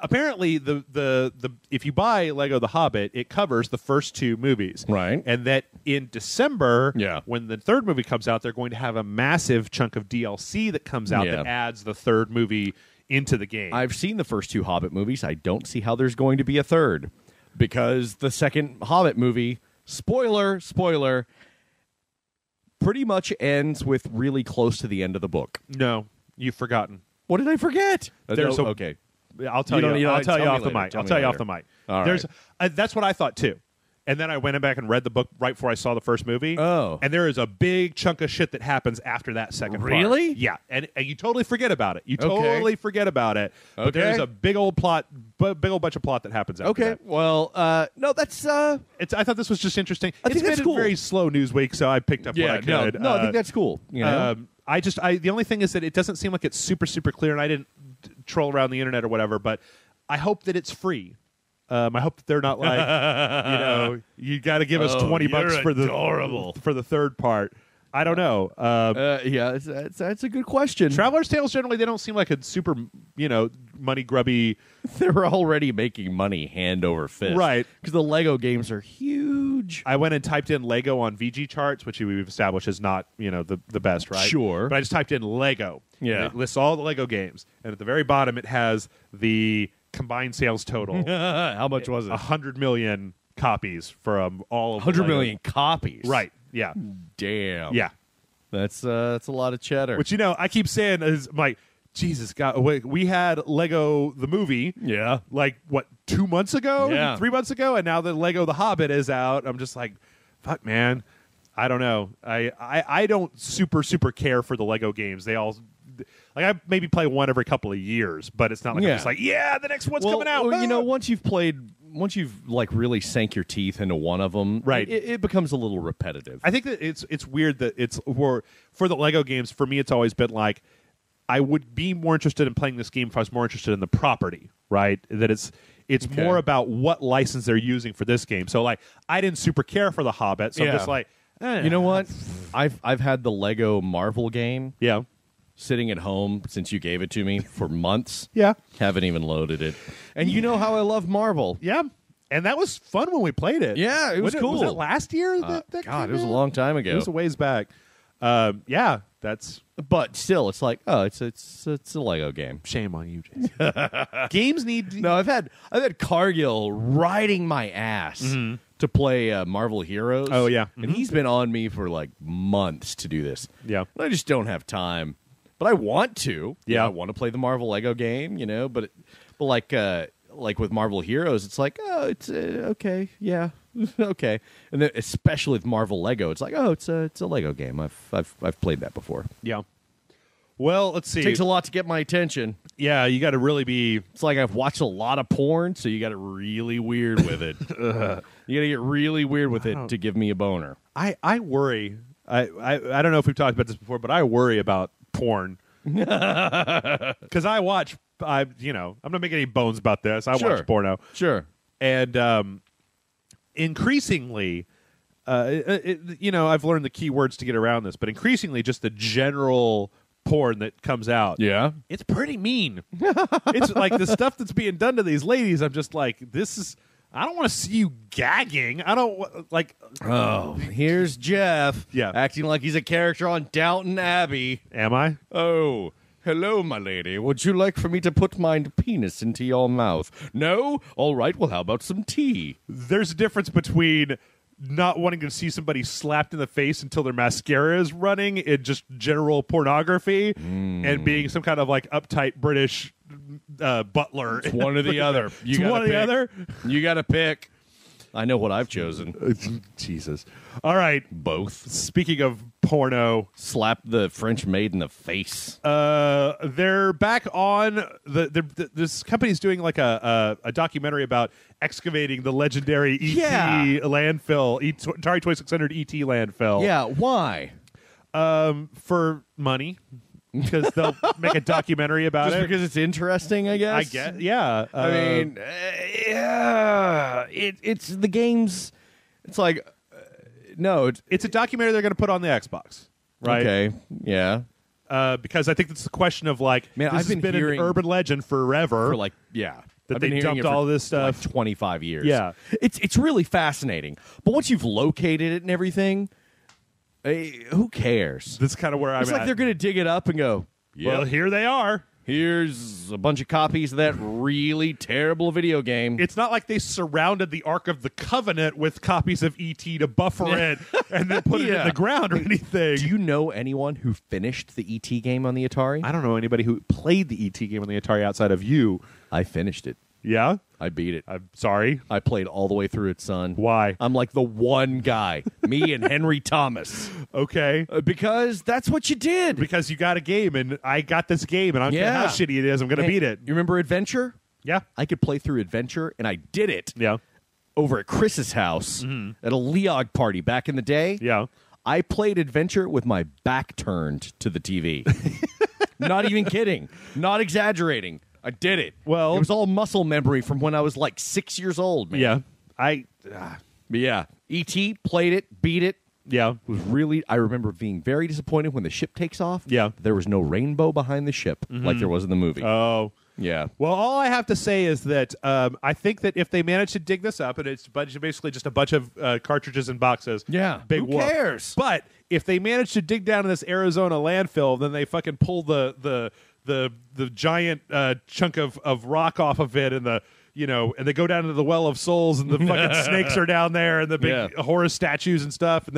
Apparently, the if you buy Lego The Hobbit, it covers the first two movies. Right. And that in December, when the third movie comes out, they're going to have a massive chunk of DLC that comes out that adds the third movie into the game. I've seen the first two Hobbit movies. I don't see how there's going to be a third, because the second Hobbit movie, spoiler, pretty much ends with really close to the end of the book. No. You've forgotten. What did I forget? Okay. I'll tell you off the mic. I'll tell you off the mic. All right. That's what I thought too. And then I went back and read the book right before I saw the first movie. Oh. And there is a big chunk of shit that happens after that second part. Really? Yeah. And you totally forget about it. You totally forget about it. But there's a big old bunch of plot that happens after that. Well, no, that's... I thought this was just interesting. I think it's that's been cool. a very slow news week, so I picked up what I could. No, I think that's cool. The only thing is that it doesn't seem like it's super, super clear, and I didn't troll around the internet or whatever, but I hope that it's free. I hope that they're not like, you got to give us $20 for the third part. I don't know. Yeah, that's a good question. Traveler's Tales, generally, they don't seem like a super, money grubby. They're already making money hand over fist. Right. Because the Lego games are huge. I went and typed in Lego on VG charts, which we've established is not, the best, right? Sure. But I just typed in Lego. Yeah. And it lists all the Lego games. And at the very bottom, it has the combined sales total. How much was it? 100 million copies from all of 100 million copies. Right. Yeah. Damn. Yeah. That's a lot of cheddar. Which, I keep saying is, I'm like, Jesus, God, we had Lego the movie. Yeah. Like, 2 months ago? Yeah. 3 months ago? And now the Lego The Hobbit is out. I'm just like, fuck, man. I don't know. I don't super, super care for the Lego games. They all... Like, I maybe play one every couple of years, but it's not like I'm just like, the next one's coming out. Well, once you've like really sank your teeth into one of them, right, it becomes a little repetitive. I think that it's weird that it's for the Lego games. For me, it's always been like I would be more interested in playing this game if I was more interested in the property, right? That it's okay. More about what license they're using for this game. So like, I didn't super care for the Hobbit, so I'm just like, you know what? I've had the Lego Marvel game, sitting at home since you gave it to me for months. Yeah. Haven't even loaded it. And you know how I love Marvel. Yeah. And that was fun when we played it. Yeah, it was cool. Was it last year? God, it was a long time ago. It was a ways back. Yeah, that's... But still, it's like, it's a Lego game. Shame on you, Jason. Games need... No, I've had Cargill riding my ass to play Marvel Heroes. Oh, yeah. And he's been on me for like months to do this. Yeah. I just don't have time. But I want to. Yeah. I want to play the Marvel Lego game, but like with Marvel Heroes, it's like, it's okay, yeah, okay. And then especially with Marvel Lego, it's like, it's a Lego game. I've played that before. Yeah. Well, let's see. It takes a lot to get my attention. Yeah, you got to really be... It's like I've watched a lot of porn, so you got to really weird with it. You got to get really weird with it to give me a boner. I worry. I don't know if we've talked about this before, but I worry about porn. Because I watch... I'm not making any bones about this. I watch porno. Sure. And increasingly... I've learned the key words to get around this, but increasingly just the general... porn that comes out. Yeah. It's pretty mean. It's like the stuff that's being done to these ladies. I'm just like, I don't want to see you gagging. I don't like. Oh, here's Jeff. Yeah. Acting like he's a character on Downton Abbey. Am I? Oh, hello, my lady. Would you like for me to put my penis into your mouth? No? All right. Well, how about some tea? There's a difference between not wanting to see somebody slapped in the face until their mascara is running in just general pornography and being some kind of like uptight British butler. It's one or the other. It's one or the other. You got to pick. I know what I've chosen. Jesus. All right. Both. Speaking of porno. Slap the French maid in the face. They're back on this company's doing like a documentary about excavating the legendary ET landfill, Atari 2600 ET landfill. Yeah, why? For money. Because they'll make a documentary about Just it. because it's interesting, I guess. I guess, yeah. I mean, it's the games. It's like, no, it's a documentary they're going to put on the Xbox, right? Okay, yeah. Because I think it's the question of like, man, this has been an urban legend forever. For like, yeah. That they dumped all this stuff. Like 25 years. Yeah. It's really fascinating. But once you've located it and everything, who cares? That's kind of where I'm It's like they're going to dig it up and go, well, here they are. Here's a bunch of copies of that really terrible video game. It's not like they surrounded the Ark of the Covenant with copies of E.T. to buffer it and then put it in the ground or anything. Do you know anyone who finished the E.T. game on the Atari? I don't know anybody who played the E.T. game on the Atari outside of you. I finished it. Yeah? I beat it. I'm sorry. I played all the way through it, son. Why? I'm like the one guy. Me and Henry Thomas. Okay. Because that's what you did. Because you got a game, and I got this game, and I don't care how shitty it is, I'm going to beat it. You remember Adventure? Yeah. I could play through Adventure, and I did it. Yeah. Over at Chris's house at a Leog party back in the day. Yeah. I played Adventure with my back turned to the TV. Not even kidding. Not exaggerating. I did it. Well, it was all muscle memory from when I was like 6 years old, man. Yeah. But yeah. E.T. played it, beat it. Yeah. Was really, I remember being very disappointed when the ship takes off. Yeah. There was no rainbow behind the ship like there was in the movie. Oh. Yeah. Well, all I have to say is that I think that if they manage to dig this up, and it's basically just a bunch of cartridges and boxes, big who cares? But if they manage to dig down in this Arizona landfill, then they fucking pull the giant chunk of rock off of it, and and they go down into the Well of Souls, and the fucking snakes are down there, and the big Horus statues and stuff, and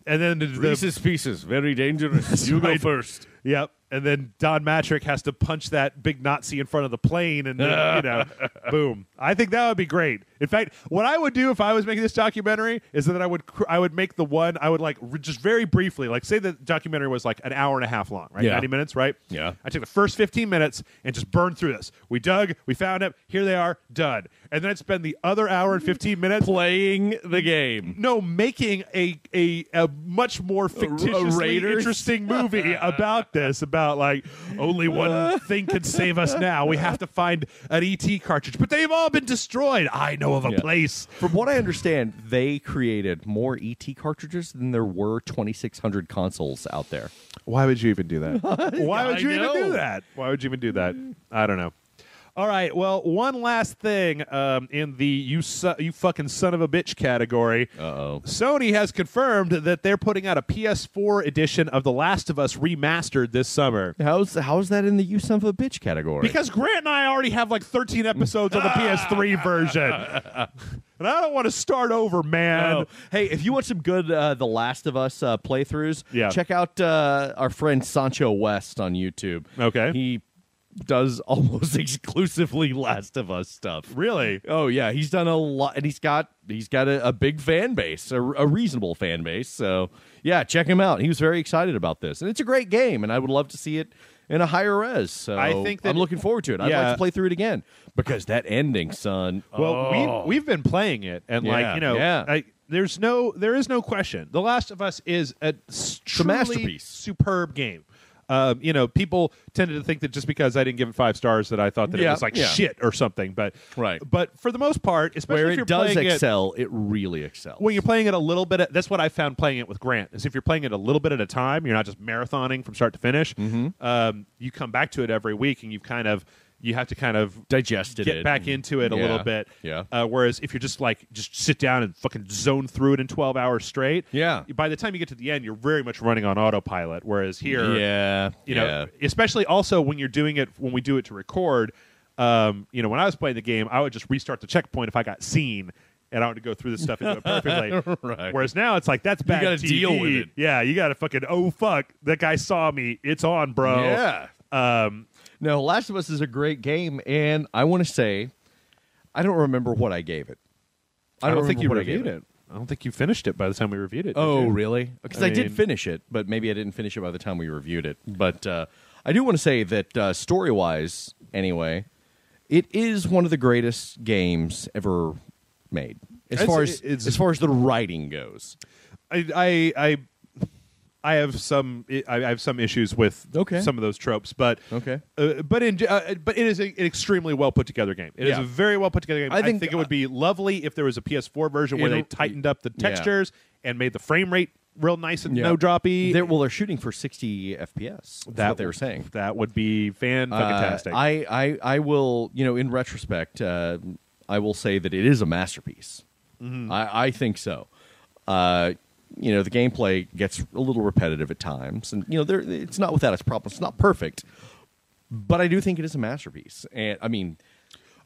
then Reese's Pieces, very dangerous. You go first. Yep. And then Don Matrick has to punch that big Nazi in front of the plane, and then, boom. I think that would be great. In fact, what I would do if I was making this documentary is that I would make the one, I would just very briefly, like say the documentary was like an hour and a half long, right? 90 minutes, right? Yeah. I take the first 15 minutes and just burn through this. We dug, we found it, here they are, done. And then I'd spend the other hour and 15 minutes playing the game. No, making a much more fictitiously interesting movie about this, about like only one thing can save us now. We have to find an ET cartridge, but they've all been destroyed. I know of a place. From what I understand, they created more ET cartridges than there were 2,600 consoles out there. Why would you even do that? Why would you even do that? Why would you even do that? I don't know. All right, well, one last thing in the you fucking son of a bitch category. Uh-oh. Sony has confirmed that they're putting out a PS4 edition of The Last of Us Remastered this summer. How's that in the you son of a bitch category? Because Grant and I already have like 13 episodes of the PS3 version. And I don't want to start over, man. No. Hey, if you want some good The Last of Us playthroughs, check out our friend Sancho West on YouTube. Okay. He does almost exclusively Last of Us stuff. Really? Oh yeah, he's done a lot, and he's got a big fan base, a reasonable fan base. So yeah, check him out. He was very excited about this, and it's a great game, and I would love to see it in a higher res. So I think that I'm looking forward to it. I'd like to play through it again because that ending, son. Well, we've been playing it, and there is no question. The Last of Us is a truly masterpiece, superb game. People tended to think that just because I didn't give it 5 stars that I thought that it was like shit or something. But But for the most part, especially where if you're it does playing excel, it really excels. When you're playing it a little bit, that's what I found playing it with Grant. Is if you're playing it a little bit at a time, you're not just marathoning from start to finish. You come back to it every week, and you have to kind of digest it, get back into it a little bit. Whereas if you're just sit down and fucking zone through it in 12 hours straight, by the time you get to the end, you're very much running on autopilot. Whereas here, especially also when you're doing it, when we do it to record, when I was playing the game, I would just restart the checkpoint if I got seen. And I want to go through this stuff and do it perfectly. Whereas now it's like, that's bad. You got to deal with it. Yeah, you got to fucking, oh, fuck, that guy saw me. It's on, bro. Yeah. No, Last of Us is a great game, and I want to say, I don't remember what I gave it. I don't think you reviewed it. I don't think you finished it by the time we reviewed it. Oh, really? Because I did finish it, but maybe I didn't finish it by the time we reviewed it. But I do want to say that story-wise, anyway, it is one of the greatest games ever made. As far as the writing goes. I have some issues with some of those tropes, but it is an extremely well put together game. It is a very well put together game. I think it would be lovely if there was a PS4 version where they tightened up the textures and made the frame rate real nice and no droppy. They're shooting for 60 FPS. That's what they were saying. That would be fantastic. I will, in retrospect, I will say that it is a masterpiece. I think so. The gameplay gets a little repetitive at times, and it's not without its problems. It's not perfect, but I do think it is a masterpiece. And I mean,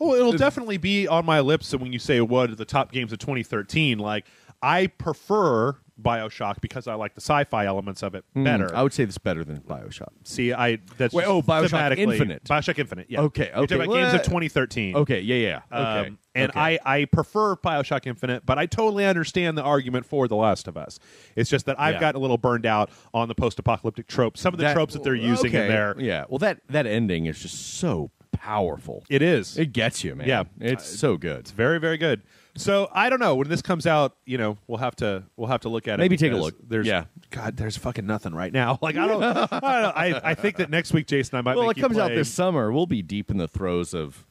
it'll definitely be on my lips. So when you say what are the top games of 2013, like I prefer BioShock because I like the sci-fi elements of it better. I would say this better than BioShock. See, that's BioShock Infinite. BioShock Infinite. Yeah. Okay. You're talking about games of 2013. Okay. Yeah. Okay. And I prefer BioShock Infinite, but I totally understand the argument for The Last of Us. It's just that I've gotten a little burned out on the post-apocalyptic tropes. Some of the tropes that they're using in there. Yeah. Well, that ending is just so powerful. It is. It gets you, man. Yeah. It's so good. It's very, very good. So I don't know when this comes out. We'll have to look at it. Maybe take a look. There's fucking nothing right now. Like I don't know. I think that next week, Jason, I might. Well, make it comes out this summer. We'll be deep in the throes of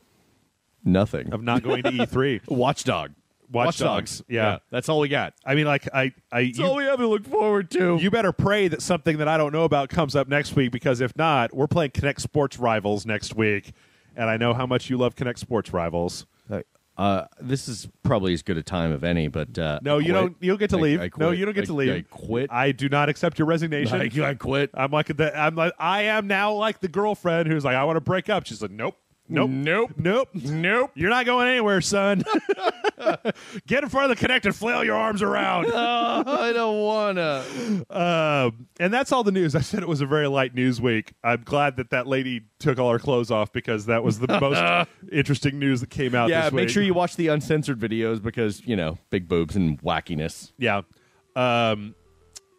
nothing. Of not going to E3. Watch Dogs. Yeah, that's all we got. I mean, like that's all we have to look forward to. You better pray that something that I don't know about comes up next week, because if not, we're playing Connect Sports Rivals next week, and I know how much you love Connect Sports Rivals. This is probably as good a time of any, but no, you don't. You don't get to leave. No, you don't get to leave. I quit. I do not accept your resignation. I quit. I am now like the girlfriend who's like, I want to break up. She's like, nope. You're not going anywhere, son. Get in front of the Connect and flail your arms around. I don't wanna. And that's all the news. I said it was a very light news week. I'm glad that lady took all her clothes off, because that was the most interesting news that came out this week. Make sure you watch the uncensored videos, because, big boobs and wackiness. Yeah.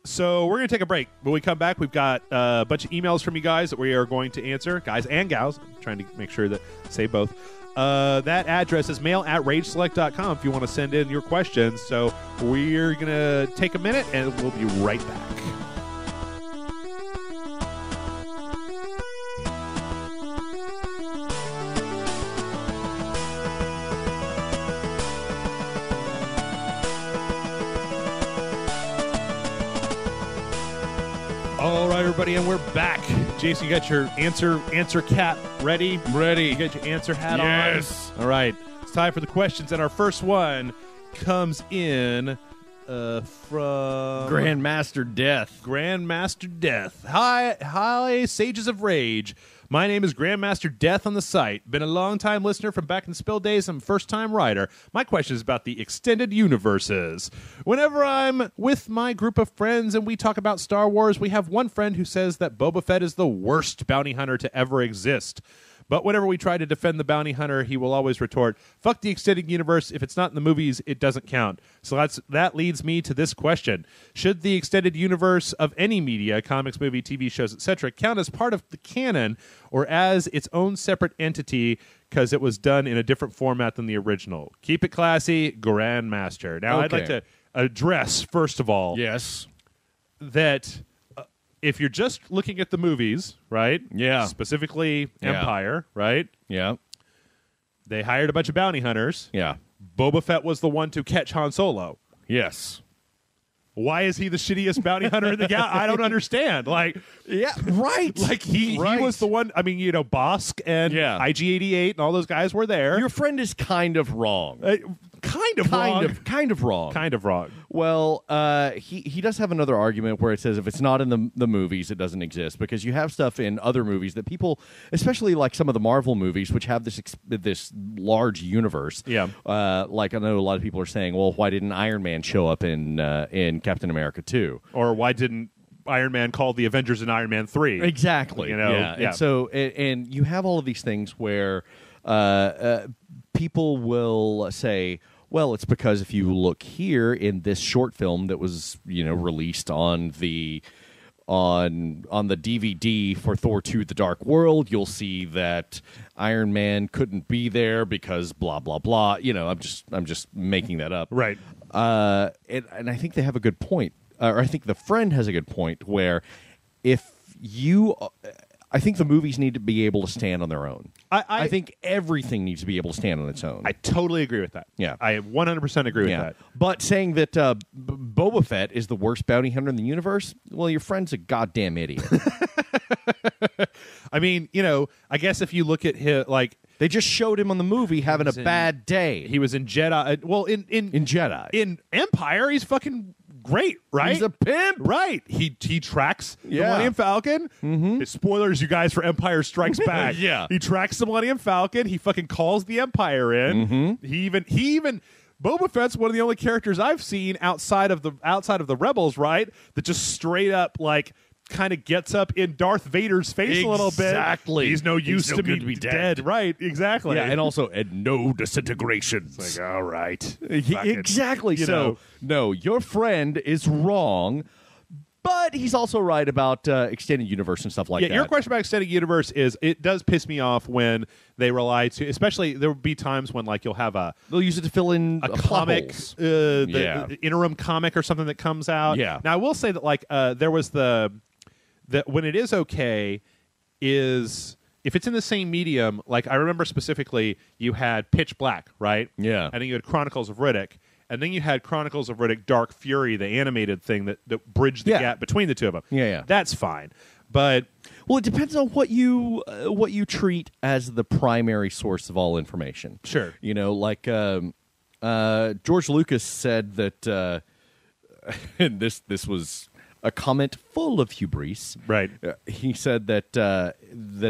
So we're going to take a break. When we come back, we've got a bunch of emails from you guys that we are going to answer. Guys and gals. I'm trying to make sure that say both. That address is mail@rageselect.com if you want to send in your questions. So we're going to take a minute, and we'll be right back. All right, everybody, and we're back. Jason, you got your answer cap ready? Ready. You got your answer hat on? Yes. All right. It's time for the questions, and our first one comes in from Grandmaster Death. Hi, Sages of Rage. My name is Grandmaster Death on the site. Been a long-time listener from back in the Spill days. I'm a first-time writer. My question is about the extended universes. Whenever I'm with my group of friends and we talk about Star Wars, we have one friend who says that Boba Fett is the worst bounty hunter to ever exist. But whenever we try to defend the bounty hunter, he will always retort, fuck the extended universe. If it's not in the movies, it doesn't count. So that leads me to this question. Should the extended universe of any media, comics, movie, TV shows, etc., count as part of the canon or as its own separate entity because it was done in a different format than the original? Keep it classy, Grandmaster. Now, okay. I'd like to address, first of all, that if you're just looking at the movies, right? Yeah. Specifically Empire, right? Yeah. They hired a bunch of bounty hunters. Yeah. Boba Fett was the one to catch Han Solo. Yes. Why is he the shittiest bounty hunter in the galaxy? I don't understand. Like, yeah, right. Like he was the one. I mean, Bosk and IG-88 and all those guys were there. Your friend is kind of wrong. Kind of wrong. Well, he does have another argument where it says if it's not in the movies, it doesn't exist, because you have stuff in other movies that people, especially like some of the Marvel movies, which have this large universe. Yeah. Like I know a lot of people are saying, well, why didn't Iron Man show up in Captain America 2? Or why didn't Iron Man call the Avengers in Iron Man 3? Exactly. Yeah. And so and you have all of these things where people will say, well, it's because if you look here in this short film that was, released on the DVD for Thor 2: The Dark World, you'll see that Iron Man couldn't be there because blah blah blah. I'm just making that up. Right. And I think they have a good point. Or I think the friend has a good point where I think the movies need to be able to stand on their own. I think everything needs to be able to stand on its own. I totally agree with that. Yeah. I 100% agree with that. But saying that Boba Fett is the worst bounty hunter in the universe, well, your friend's a goddamn idiot. I mean, I guess if you look at him, like, they just showed him on the movie having a bad day. He was in Jedi. Well, in Jedi. In Empire, he's fucking great, right? He's a pimp. Right. He tracks the Millennium Falcon. Mm-hmm. Spoilers, you guys, for Empire Strikes Back. Yeah. He tracks the Millennium Falcon. He fucking calls the Empire in. Mm-hmm. He even Boba Fett's one of the only characters I've seen outside of the Rebels, right? That just straight up like kind of gets up in Darth Vader's face a little bit. Exactly. He's no use to be dead. Right, exactly. Yeah, and also no disintegrations. It's like, all right. Exactly. So, no, your friend is wrong, But he's also right about extended universe and stuff like that. Your question about extended universe is it does piss me off when they rely to, especially there will be times when like you'll have they'll use it to fill in a comic, the interim comic or something that comes out. Yeah. Now I will say that like there was the when it is okay is if it's in the same medium. Like I remember specifically, you had Pitch Black, right? Yeah, and then you had Chronicles of Riddick. And then you had Chronicles of Riddick Dark Fury, the animated thing that bridged the gap between the two of them. Yeah. That's fine. But well, it depends on what you treat as the primary source of all information. Sure. You know, like George Lucas said that and this was a comment full of hubris. Right. He said that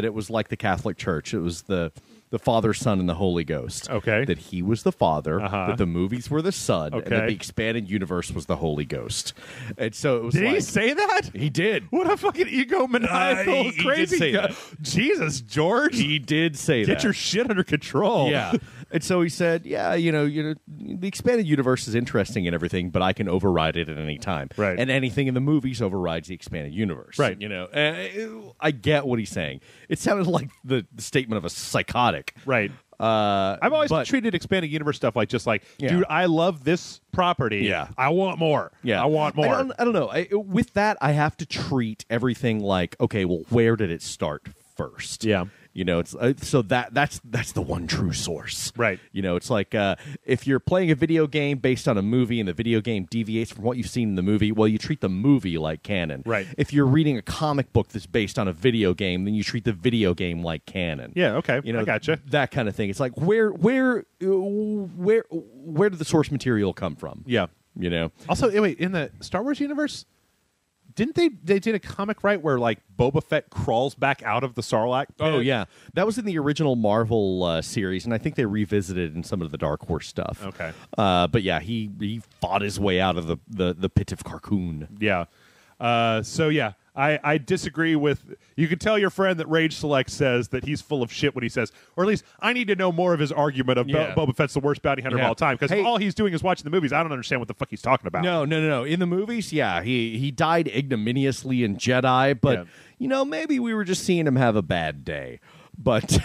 it was like the Catholic Church. It was the Father, Son, and the Holy Ghost. Okay. That he was the Father, that the movies were the Son, and that the expanded universe was the Holy Ghost. And so it was Did he say that? He did. What a fucking egomaniacal, crazy guy. Jesus, George. He did say that. Get your shit under control. Yeah. And so he said, you know, the expanded universe is interesting and everything, but I can override it at any time. Right. And anything in the movies overrides the expanded universe. Right. You know, I get what he's saying. It sounded like the statement of a psychotic. Right. I've always treated expanded universe stuff like just like, dude, I love this property. Yeah. I want more. Yeah. I want more. I don't know. With that, I have to treat everything like, okay, well, where did it start first? Yeah. You know, it's so that's the one true source, right? You know, it's like if you're playing a video game based on a movie and the video game deviates from what you've seen in the movie, well, you treat the movie like canon, right? If you're reading a comic book that's based on a video game, then you treat the video game like canon. Yeah, okay, you know, I gotcha. That kind of thing. It's like where did the source material come from? Yeah, you know. Also, wait, in the Star Wars universe, didn't they did a comic, right, where like Boba Fett crawls back out of the Sarlacc pit? Oh yeah, that was in the original Marvel series, and I think they revisited in some of the Dark Horse stuff. Okay, but yeah, he fought his way out of the pit of Carcoon. Yeah, so yeah. I disagree with... You can tell your friend that Rage Select says that he's full of shit when he says, or at least I need to know more of his argument of Boba Fett's the worst bounty hunter of all time, because all he's doing is watching the movies. I don't understand what the fuck he's talking about. No. In the movies, yeah, he died ignominiously in Jedi, but, you know, maybe we were just seeing him have a bad day. But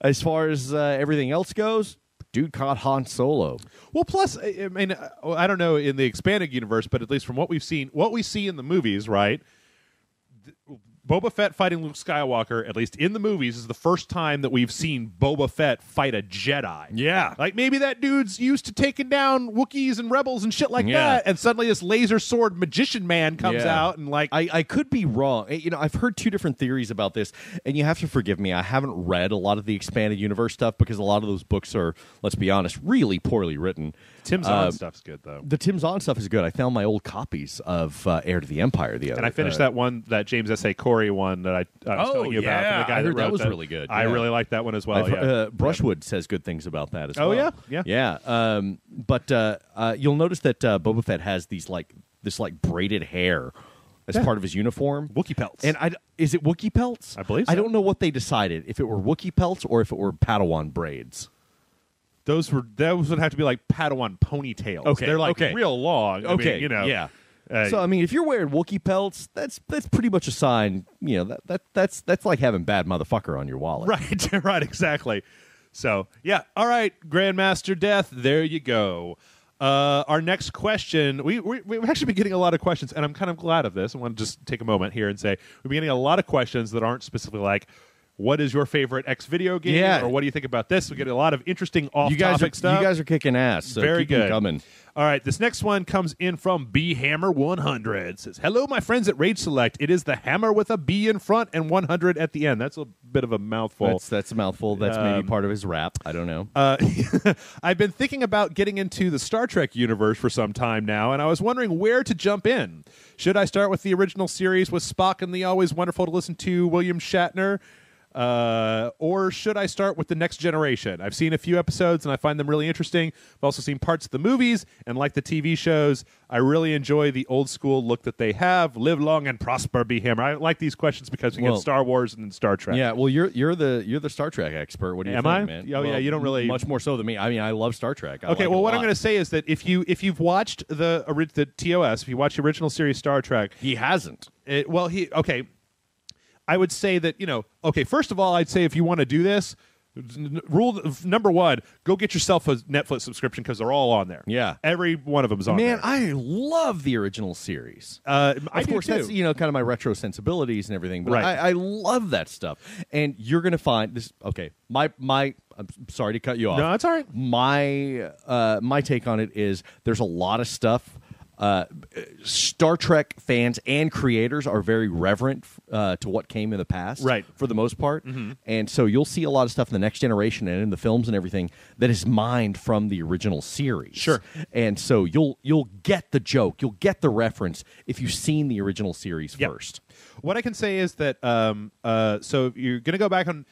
as far as everything else goes... Dude caught Han Solo. Well, plus, I mean, I don't know in the expanded universe, but at least from what we've seen, what we see in the movies, right? Boba Fett fighting Luke Skywalker, at least in the movies, is the first time that we've seen Boba Fett fight a Jedi. Yeah. Like, maybe that dude's used to taking down Wookiees and rebels and shit like that, and suddenly this laser sword magician man comes out and, like... I could be wrong. You know, I've heard two different theories about this, and you have to forgive me. I haven't read a lot of the expanded universe stuff because a lot of those books are, let's be honest, really poorly written. Tim Zahn stuff's good, though. The Tim Zahn stuff is good. I found my old copies of Heir to the Empire the other day. And I finished that James S.A. Corey one that I was telling you about. From the guy I heard that was that. really good. I really liked that one as well. Brushwood says good things about that as well. Oh, yeah? Yeah. But you'll notice that Boba Fett has this braided hair as part of his uniform. Wookiee pelts. And is it Wookiee pelts? I believe so. I don't know what they decided, if it were Wookiee pelts or if it were Padawan braids. Those would have to be like Padawan ponytails. Okay, they're like real long. I mean, you know, yeah. So I mean, if you're wearing Wookiee pelts, that's pretty much a sign. You know, that's like having bad motherfucker on your wallet. Right, right, exactly. So yeah, all right, Grandmaster Death. There you go. Our next question, we've actually been getting a lot of questions, and I'm kind of glad of this. I want to just take a moment here and say we've been getting a lot of questions that aren't specifically like, what is your favorite X video game? Yeah. Or what do you think about this? We get a lot of interesting off-topic stuff. You guys are kicking ass. So Very keep them good. coming. All right, this next one comes in from B Hammer 100. It says, "Hello, my friends at Rage Select. It is the hammer with a B in front and 100 at the end." That's a bit of a mouthful. That's a mouthful. That's maybe part of his rap. I don't know. I've been thinking about getting into the Star Trek universe for some time now, and I was wondering where to jump in. Should I start with the original series with Spock and the always wonderful to listen to William Shatner? Or should I start with the Next Generation? I've seen a few episodes and I find them really interesting. I've also seen parts of the movies, and like the TV shows, I really enjoy the old school look that they have. Live long and prosper, be hammer. I like these questions because we get Star Wars and then Star Trek. Yeah, well, you're the Star Trek expert. What do you think, I? man? Oh, well, yeah, you don't really much more so than me. I mean, I love Star Trek. Okay, well, what I'm going to say is that if you've watched the TOS, if you watch the original series Star Trek, he hasn't. Okay. I would say that, first of all, I'd say if you want to do this, rule number one, go get yourself a Netflix subscription because they're all on there. Yeah. Every one of them's on there. Man, I love the original series. Of course, too. that's, kind of my retro sensibilities and everything, but Right. I love that stuff. And you're going to find this, okay, I'm sorry to cut you off. No, that's all right. My take on it is there's a lot of stuff. Star Trek fans and creators are very reverent to what came in the past, right? For the most part, and so you'll see a lot of stuff in the Next Generation and in the films and everything that is mined from the original series. Sure, and so you'll get the joke, you'll get the reference if you've seen the original series first. What I can say is that so you're going to go back on.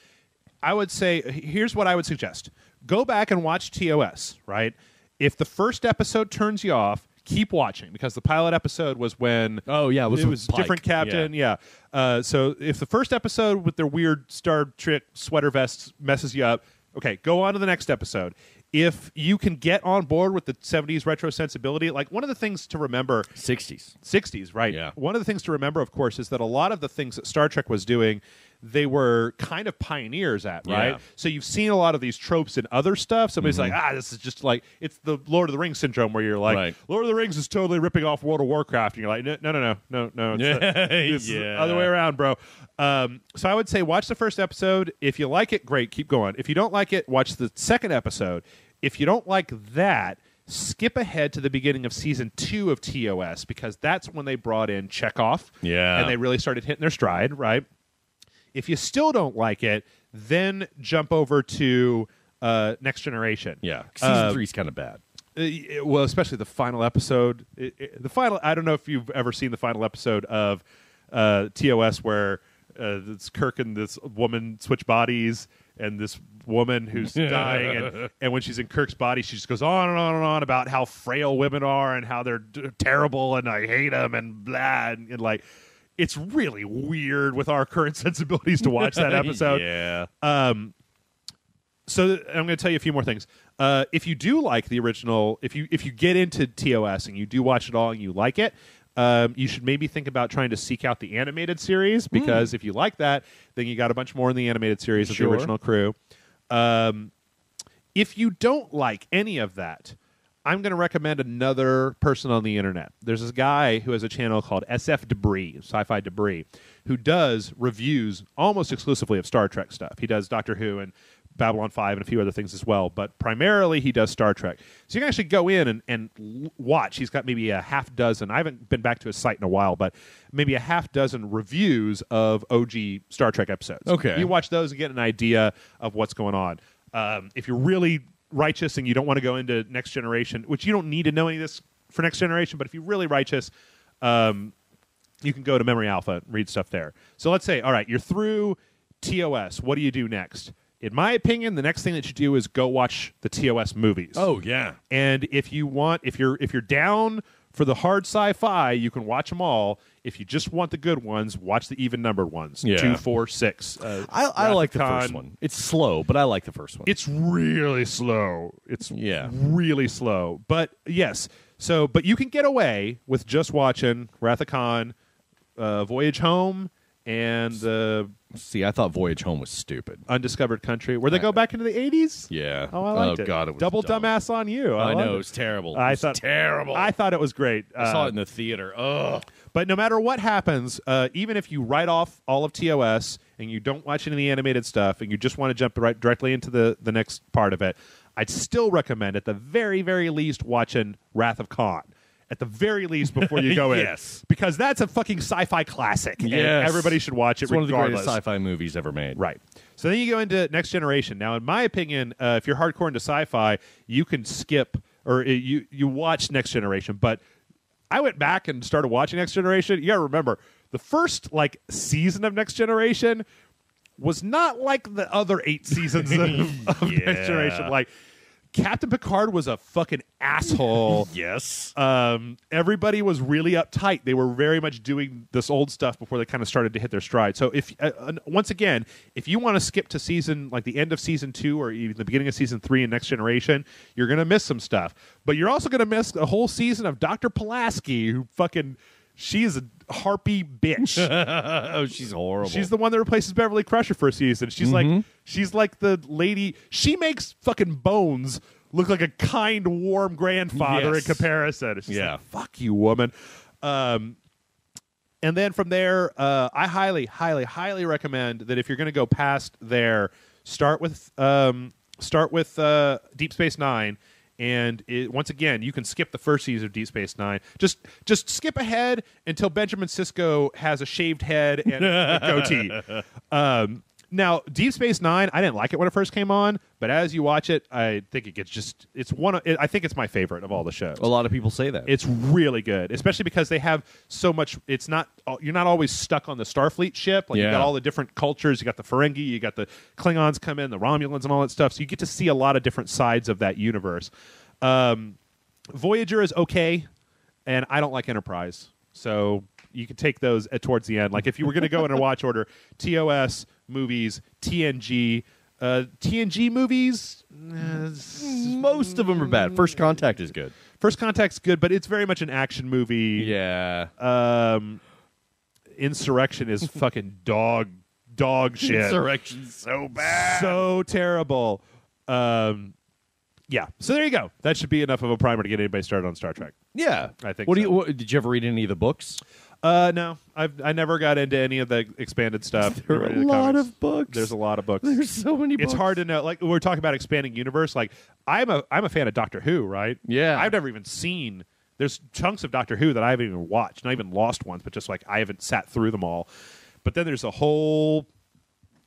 I would say here's what I would suggest: go back and watch TOS. Right, if the first episode turns you off, keep watching, because the pilot episode was when it was different captain. So if the first episode with their weird Star Trek sweater vests messes you up, okay, go on to the next episode. If you can get on board with the 70s retro sensibility, like one of the things to remember... 60s, right. Yeah. One of the things to remember, of course, is that a lot of the things that Star Trek was doing, they were kind of pioneers at, right? Yeah. So you've seen a lot of these tropes in other stuff. Somebody's like, this is just like... It's the Lord of the Rings syndrome where you're like, right. Lord of the Rings is totally ripping off World of Warcraft. And you're like, no. It's the other way around, bro. So I would say watch the first episode. If you like it, great, keep going. If you don't like it, watch the second episode. If you don't like that, skip ahead to the beginning of season 2 of TOS, because that's when they brought in Chekhov. Yeah. And they really started hitting their stride, right? If you still don't like it, then jump over to Next Generation. Yeah. Season 3 is kind of bad. Well, especially the final episode. I don't know if you've ever seen the final episode of TOS where it's Kirk and this woman switch bodies, and this woman who's dying, and when she's in Kirk's body, she just goes on and on and on about how frail women are and how they're terrible and I hate them and blah, and like it's really weird with our current sensibilities to watch that episode. Yeah. So I'm going to tell you a few more things. If you do like the original, if you get into TOS and you do watch it all and you like it, you should maybe think about trying to seek out the animated series, because if you like that, then you got a bunch more in the animated series of the original crew. If you don't like any of that, I'm going to recommend another person on the internet. There's this guy who has a channel called SF Debris, Sci-Fi Debris, who does reviews almost exclusively of Star Trek stuff. He does Doctor Who and Babylon 5 and a few other things as well, but primarily he does Star Trek. So you can actually go in and watch. He's got maybe a half dozen. I haven't been back to his site in a while, but maybe a half dozen reviews of OG Star Trek episodes. Okay. You watch those and get an idea of what's going on. If you're really righteous and you don't want to go into Next Generation, which you don't need to know any of this for Next Generation, but if you're really righteous, you can go to Memory Alpha and read stuff there. So let's say, all right, you're through TOS. What do you do next? In my opinion, the next thing that you do is go watch the TOS movies. Oh, yeah. And if you're down for the hard sci-fi, you can watch them all. If you just want the good ones, watch the even-numbered ones. Yeah. 2, 4, 6. I like the first one. It's slow, but I like the first one. It's really slow. It's really slow. But yes, but you can get away with just watching Wrath of Khan, Voyage Home, and See, I thought Voyage Home was stupid. Undiscovered Country, where they go back into the 80s. Yeah. Oh, I liked it. God, it was Double dumb. dumbass on you. I know, it was terrible. It was terrible. I thought it was great. I saw it in the theater. Ugh. But no matter what happens, even if you write off all of TOS and you don't watch any of the animated stuff and you just want to jump directly into the next part of it, I'd still recommend, at the very, very least, watching Wrath of Khan. At the very least, before you go in. Yes. Because that's a fucking sci-fi classic. Yes. And everybody should watch it regardless. One of the greatest sci-fi movies ever made. Right. So then you go into Next Generation. Now, in my opinion, if you're hardcore into sci-fi, you can skip, or you watch Next Generation. But I went back and started watching Next Generation. You got to remember, the first season of Next Generation was not like the other 8 seasons of Next Generation. Like, Captain Picard was a fucking asshole. Yes. Everybody was really uptight. They were very much doing this old stuff before they kind of started to hit their stride. So if once again, if you want to skip to the end of season 2 or even the beginning of season 3 in Next Generation, you're going to miss some stuff. But you're also going to miss a whole season of Dr. Pulaski, who fucking... She's a harpy bitch. Oh, she's horrible. She's the one that replaces Beverly Crusher for a season. She's like the lady. She makes fucking Bones look like a kind, warm grandfather in comparison. She's like, fuck you, woman. And then from there, I highly, highly, highly recommend that if you're going to go past there, start with Deep Space Nine. And once again, you can skip the first season of Deep Space Nine. Just skip ahead until Benjamin Sisko has a shaved head and a goatee. Now, Deep Space Nine, I didn't like it when it first came on, but as you watch it, I think I think it's my favorite of all the shows. A lot of people say that. It's really good, especially because they have so much. You're not always stuck on the Starfleet ship. Like, you got all the different cultures. You got the Ferengi, you got the Klingons come in, the Romulans, and all that stuff. So you get to see a lot of different sides of that universe. Voyager is okay, and I don't like Enterprise. So you can take those towards the end. Like, if you were going to go in a watch order, TOS movies, TNG. TNG movies, most of them are bad. First Contact is good. First Contact's good, but it's very much an action movie. Yeah. Insurrection is fucking dog shit. Insurrection's so bad. So terrible. Yeah. So there you go. That should be enough of a primer to get anybody started on Star Trek. Yeah. I think did you ever read any of the books? No. I never got into any of the expanded stuff. There are a lot of books. There's a lot of books. There's so many books. It's hard to know. Like, we're talking about expanding universe. Like, I'm a fan of Doctor Who, right? Yeah. I've never even seen... There's chunks of Doctor Who that I haven't even watched. Not even lost ones, but just like I haven't sat through them all. But then there's a whole...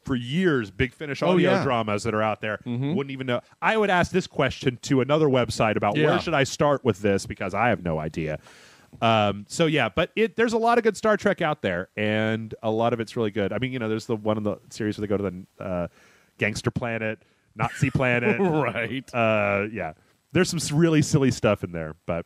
For years, Big Finish audio dramas that are out there. Wouldn't even know. I would ask this question to another website about where should I start with this, because I have no idea. So yeah, but there's a lot of good Star Trek out there, and a lot of it's really good. I mean, there's the one in the series where they go to the gangster planet, Nazi planet, right? Yeah, there's some really silly stuff in there. But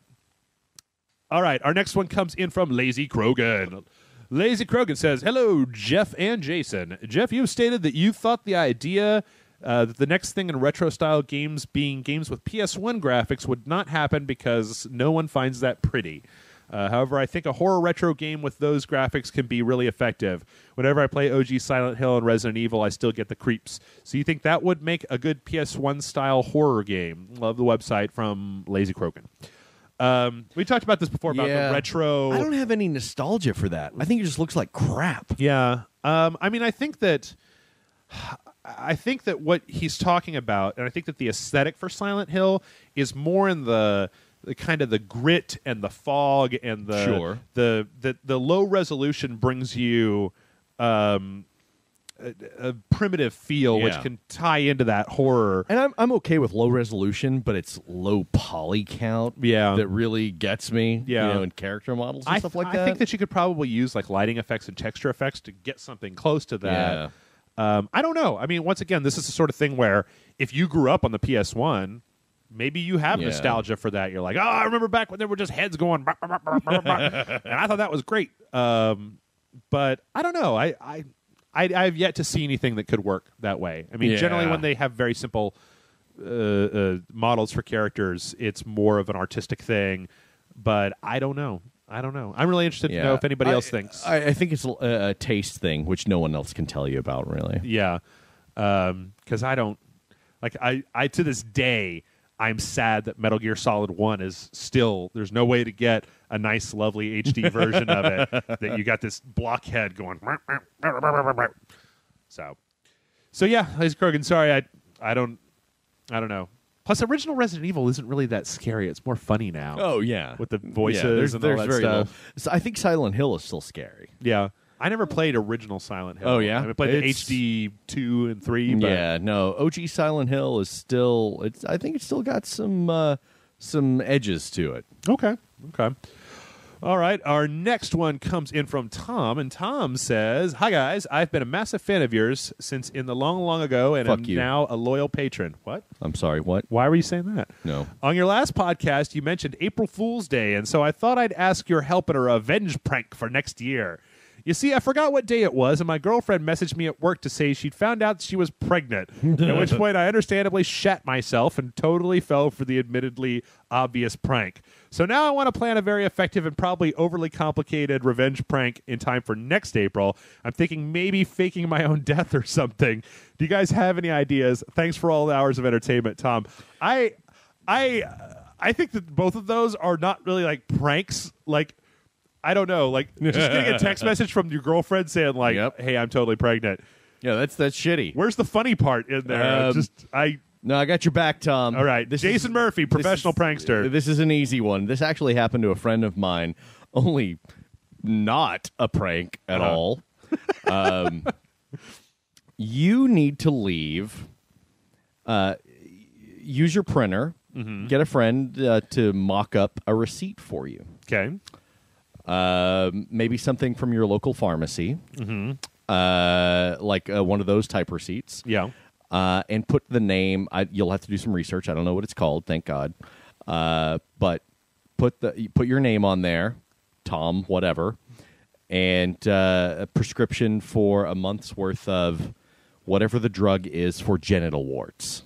all right, our next one comes in from Lazy Krogan. Lazy Krogan says, "Hello, Jeff and Jason. Jeff, you have stated that you thought the idea that the next thing in retro-style games being games with PS1 graphics would not happen because no one finds that pretty. However, I think a horror retro game with those graphics can be really effective. Whenever I play OG Silent Hill and Resident Evil, I still get the creeps. So you think that would make a good PS1-style horror game?" Love the website from Lazy Krogan. We talked about this before about the retro. I don't have any nostalgia for that. I think it just looks like crap. Yeah. I mean, I think that what he's talking about, and I think that the aesthetic for Silent Hill is more in the kind of the grit and the fog and the low resolution brings you a primitive feel, which can tie into that horror. And I'm okay with low resolution, but it's low poly count that really gets me, in character models and stuff like that. I think that you could probably use like lighting effects and texture effects to get something close to that. Yeah. I don't know. I mean, once again, this is the sort of thing where if you grew up on the PS1, maybe you have nostalgia for that. You're like, oh, I remember back when there were just heads going, bah, bah, bah, bah, bah, and I thought that was great. But I don't know. I've yet to see anything that could work that way. I mean, generally when they have very simple models for characters, it's more of an artistic thing. But I don't know. I'm really interested to know if anybody else thinks. I think it's a taste thing, which no one else can tell you about, really. Yeah. Because I don't... Like, I to this day, I'm sad that Metal Gear Solid 1 is still... There's no way to get a nice, lovely HD version of it that you got this blockhead going... So yeah, Lazy Krogan, sorry, I don't know. Plus, original Resident Evil isn't really that scary. It's more funny now. Oh, yeah. With the voices and all that stuff. So I think Silent Hill is still scary. Yeah. I never played original Silent Hill. Oh, yeah? I played the HD 2 and 3. But yeah, no. OG Silent Hill is still... I think it's still got some edges to it. Okay. All right, our next one comes in from Tom, and Tom says, "Hi guys, I've been a massive fan of yours since in the long, long ago, and I'm now a loyal patron." What? I'm sorry, what? Why were you saying that? No. On your last podcast, you mentioned April Fool's Day, and so I thought I'd ask your help in a revenge prank for next year. You see, I forgot what day it was, and my girlfriend messaged me at work to say she'd found out she was pregnant, at which point I understandably shat myself and totally fell for the admittedly obvious prank. So now I want to plan a very effective and probably overly complicated revenge prank in time for next April. I'm thinking maybe faking my own death or something. Do you guys have any ideas? Thanks for all the hours of entertainment, Tom. I think that both of those are not really like pranks, like... I don't know, like just getting a text message from your girlfriend saying like, "Hey, I'm totally pregnant." Yeah, that's shitty. Where's the funny part in there? No, I got your back, Tom. All right, Jason Murphy, professional prankster. This is an easy one. This actually happened to a friend of mine, only not a prank at all. You need to leave. Use your printer. Mm-hmm. Get a friend to mock up a receipt for you. Okay. Maybe something from your local pharmacy, like one of those type receipts. Yeah. And put the name. You'll have to do some research. I don't know what it's called. Thank God. But put your name on there, Tom, whatever, and a prescription for a month's worth of whatever the drug is for genital warts,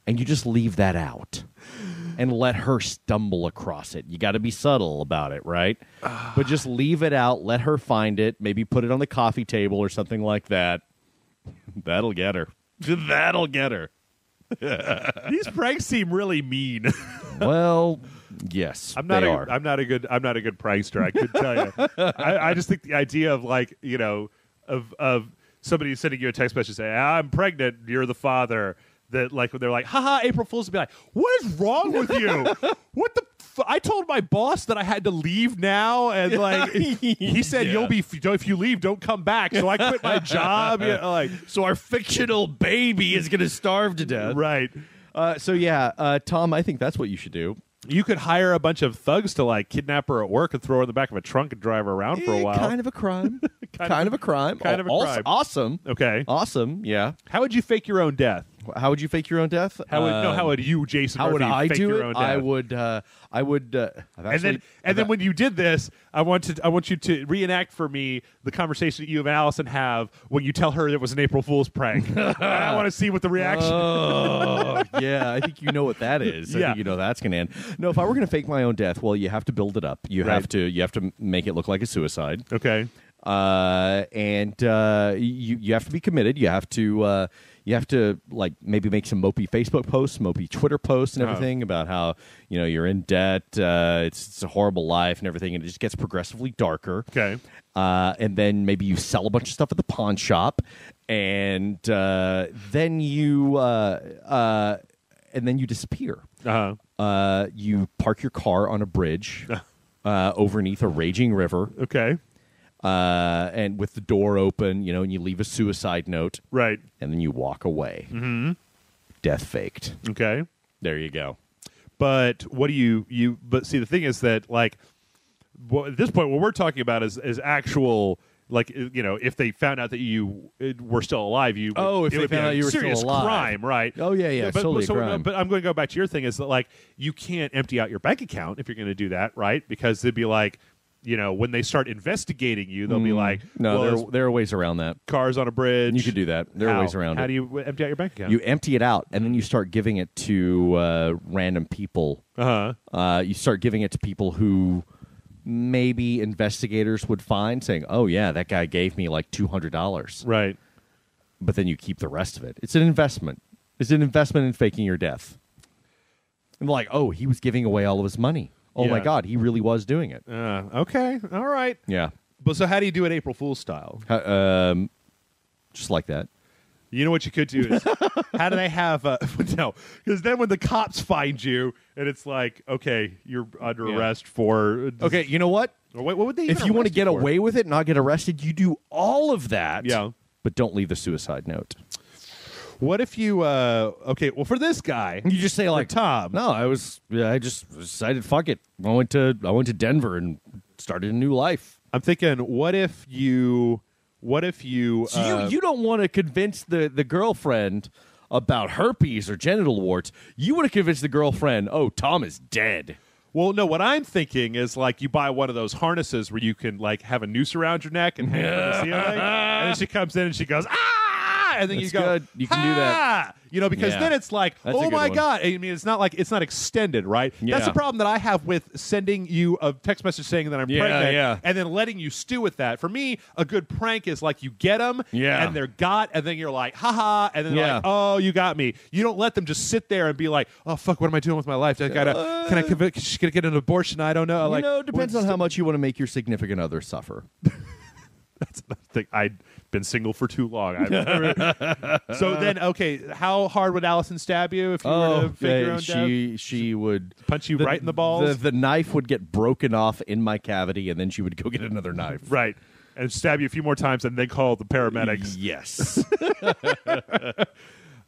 and you just leave that out. And let her stumble across it. You got to be subtle about it, right? But just leave it out. Let her find it. Maybe put it on the coffee table or something like that. That'll get her. That'll get her. These pranks seem really mean. Well, yes, I'm not a good prankster. I could tell you. I just think the idea of like of somebody sending you a text message saying, "I'm pregnant. You're the father." That like when they're like, haha, April Fool's, be like, what is wrong with you? What the? I told my boss that I had to leave now, and like he said, you'll be if you leave, don't come back. So I quit my job. So our fictional baby is gonna starve to death, right? Tom, I think that's what you should do. You could hire a bunch of thugs to like kidnap her at work and throw her in the back of a trunk and drive her around for a while. Kind of a crime. kind of a crime. Awesome. Okay. Awesome. Yeah. How would you fake your own death? How would you fake your own death? How would you, Jason Murphy, how would I fake do your it? own death? I would. And then when you did this, I want you to reenact for me the conversation that you and Allison have when you tell her it was an April Fool's prank. I want to see what the reaction. Oh, yeah. I think you know what that is. I think you know that's going to end. No, if I were going to fake my own death, well, you have to build it up. You have to make it look like a suicide. Okay. And you have to be committed. You have to like maybe make some mopey Facebook posts, mopey Twitter posts, and everything about how you're in debt. It's a horrible life and everything, and it just gets progressively darker. Okay, and then maybe you sell a bunch of stuff at the pawn shop, and then you disappear. You park your car on a bridge overneath a raging river. Okay. And with the door open, and you leave a suicide note. Right. And then you walk away. Mm-hmm. Death faked. Okay. There you go. But what do but see, the thing is that, like, at this point, what we're talking about is actual, like, if they found out that you were still alive, if they found out you were still alive. Serious crime, right? Oh, yeah, totally crime. But I'm going to go back to your thing is that, like, you can't empty out your bank account if you're going to do that, right? Because they'd be like, when they start investigating you, they'll be like, no, there are ways around that. Cars on a bridge. You could do that. There are ways around it. How do you empty out your bank account? You empty it out, and then you start giving it to random people. You start giving it to people who maybe investigators would find, saying, oh, yeah, that guy gave me like $200. Right. But then you keep the rest of it. It's an investment. It's an investment in faking your death. And like, oh, he was giving away all of his money. Oh, my God, he really was doing it. Okay, all right. Yeah. But so how do you do it April Fool's style? Just like that. You know what you could do is, how do they have, no, because then when the cops find you, and it's like, okay, you're under arrest for. Okay, you know what? What would they if you want to get away with it and not get arrested, you do all of that. Yeah. But don't leave the suicide note. What if you okay, well for this guy, you just say like Tom. No, I just decided fuck it. I went to Denver and started a new life. I'm thinking what if you So you don't want to convince the girlfriend about herpes or genital warts. You want to convince the girlfriend, "Oh, Tom is dead." Well, no, what I'm thinking is like you buy one of those harnesses where you can like have a noose around your neck and hang from the ceiling, and then she comes in and she goes, "Ah!" and then That's you go, good. You can do that. You know, because then it's like, That's a oh good my one. God. I mean, it's not extended, right? Yeah. That's the problem that I have with sending you a text message saying that I'm pregnant and then letting you stew with that. For me, a good prank is like you get them and they're got, and then you're like, haha, and then like, oh, you got me. You don't let them just sit there and be like, oh, fuck, what am I doing with my life? Can I get an abortion? I don't know. Like, it depends on how much you want to make your significant other suffer. That's another thing. I'd been single for too long. So then, okay, how hard would Allison stab you if you were to fake your own death? She would punch you right in the balls? The knife would get broken off in my cavity, and then she would go get another knife. Right. And stab you a few more times and then call the paramedics. Yes.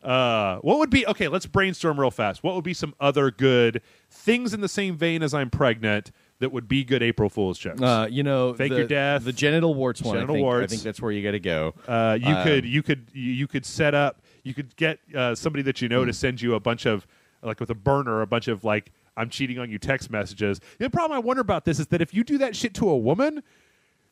What would be, okay, let's brainstorm real fast. What would be some other good things in the same vein as I'm pregnant that would be good April Fool's jokes? Fake your death. The genital warts one. Warts. I think that's where you got to go. You could set up, you could get somebody that you know to send you a bunch of, like with a burner, a bunch of like, I'm cheating on you text messages. The problem I wonder about this is that if you do that shit to a woman,